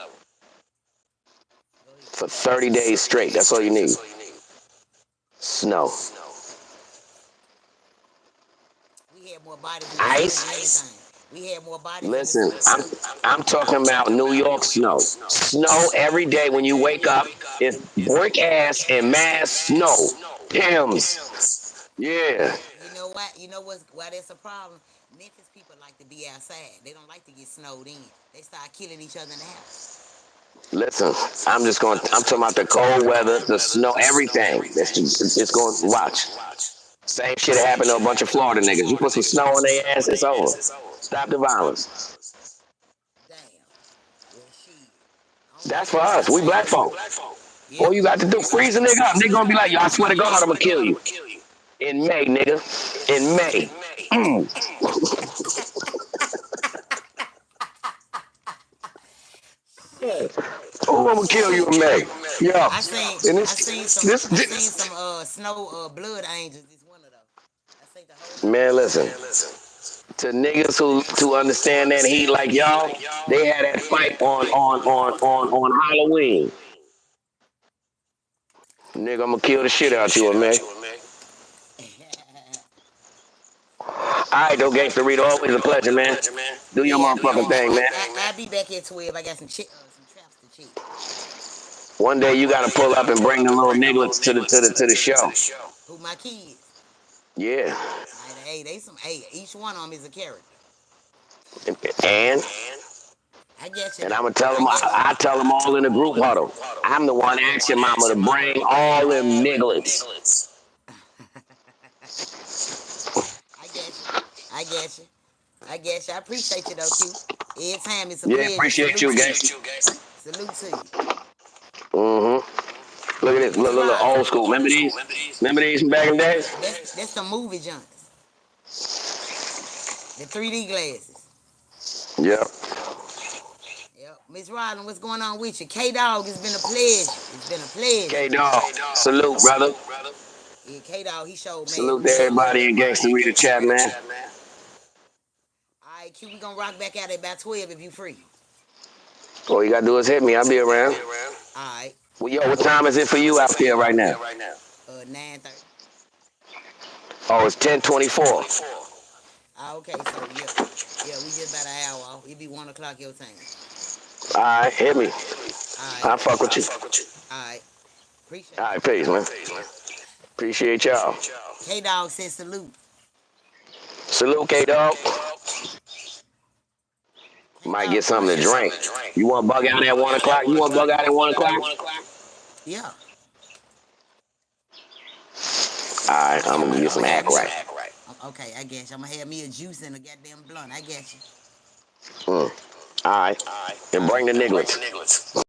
for 30 days straight. That's all you need. Snow, We had more bodies in the snow than ice. anything. We had more bodies in the Listen, snow. I'm talking about New York snow. Snow every day when you wake up. It's brick ass and mass snow. Thames. Yeah. You know what? You know why that's a problem? Memphis people like to be outside. They don't like to get snowed in. They start killing each other in the house. Listen, I'm talking about the cold weather, the snow, everything. It's going to watch. Same shit happened to a bunch of Florida niggas. You put some snow on their ass, it's over. Stop the violence. Damn. Well, shit. I don't That's think for I'm us. gonna We say. black folk. Yeah. All you got to do, freeze a nigga up. They gonna be like, yo, I swear to God, I'm gonna kill you. In May, nigga. In May. Mm. Shit. Oh, I'm gonna kill you in May. Yo. And I seen some snow blood angels this winter though. I seen the whole lot of man, blood listen. angels. To niggas who to understand that heat like y'all, they had that fight on Halloween. Nigga, I'm gonna kill the shit out you in May. Alright, though, Gangsta Reader, always a pleasure, man. Do your Yeah, I motherfucking appreciate thing, it. man. I'll be back at 12. I got some traps to check. One day you gotta pull up and bring the little nigglets to the show. Who my kids? Yeah. Man, hey, each one of them is a character. And I get you and though. I'm gonna tell them, I tell them all in the group huddle. I'm the one asking mama to bring all them nigglets. I get you. I get you. I get you. I appreciate you though, Q. Every time it's a Yeah, pleasure. appreciate Salute you, to you. gangsta. Salute to you. Look at this, Miss look, Roslyn. old school. Remember these? Remember these from back in the day? That's the movie junkies. The 3D glasses. Yep. Yep. Miss Roslyn, what's going on with you? K Dog, it's been a pleasure. It's been a pleasure. K-Dog, salute, brother. Yeah, K Dog, he showed man. Salute to everybody in Gangsta Reader chat, man. Alright, Q, we gonna rock back out at about 12 if you free. All you gotta do is hit me. I'll be around. Alright. Well, yo, what time is it for you out there right now? 9:30. Oh, it's 10:24. Okay, so yeah, we just about an hour off. It be 1 o'clock your time. All right, hit me. All right, I fuck with you. all right. Appreciate All you. right, peace, man. Appreciate y'all. K Dog said salute. Salute, K Dog. K Might Dog, get something to drink. You want to bug out at 1 o'clock? You want to bug out at 1 o'clock? yeah. All right, I'm gonna get I'm some gonna have act me. right. Okay, I guess you. I'm gonna have me a juice and a goddamn blunt. I got you. All right, All and right. bring the nigglets.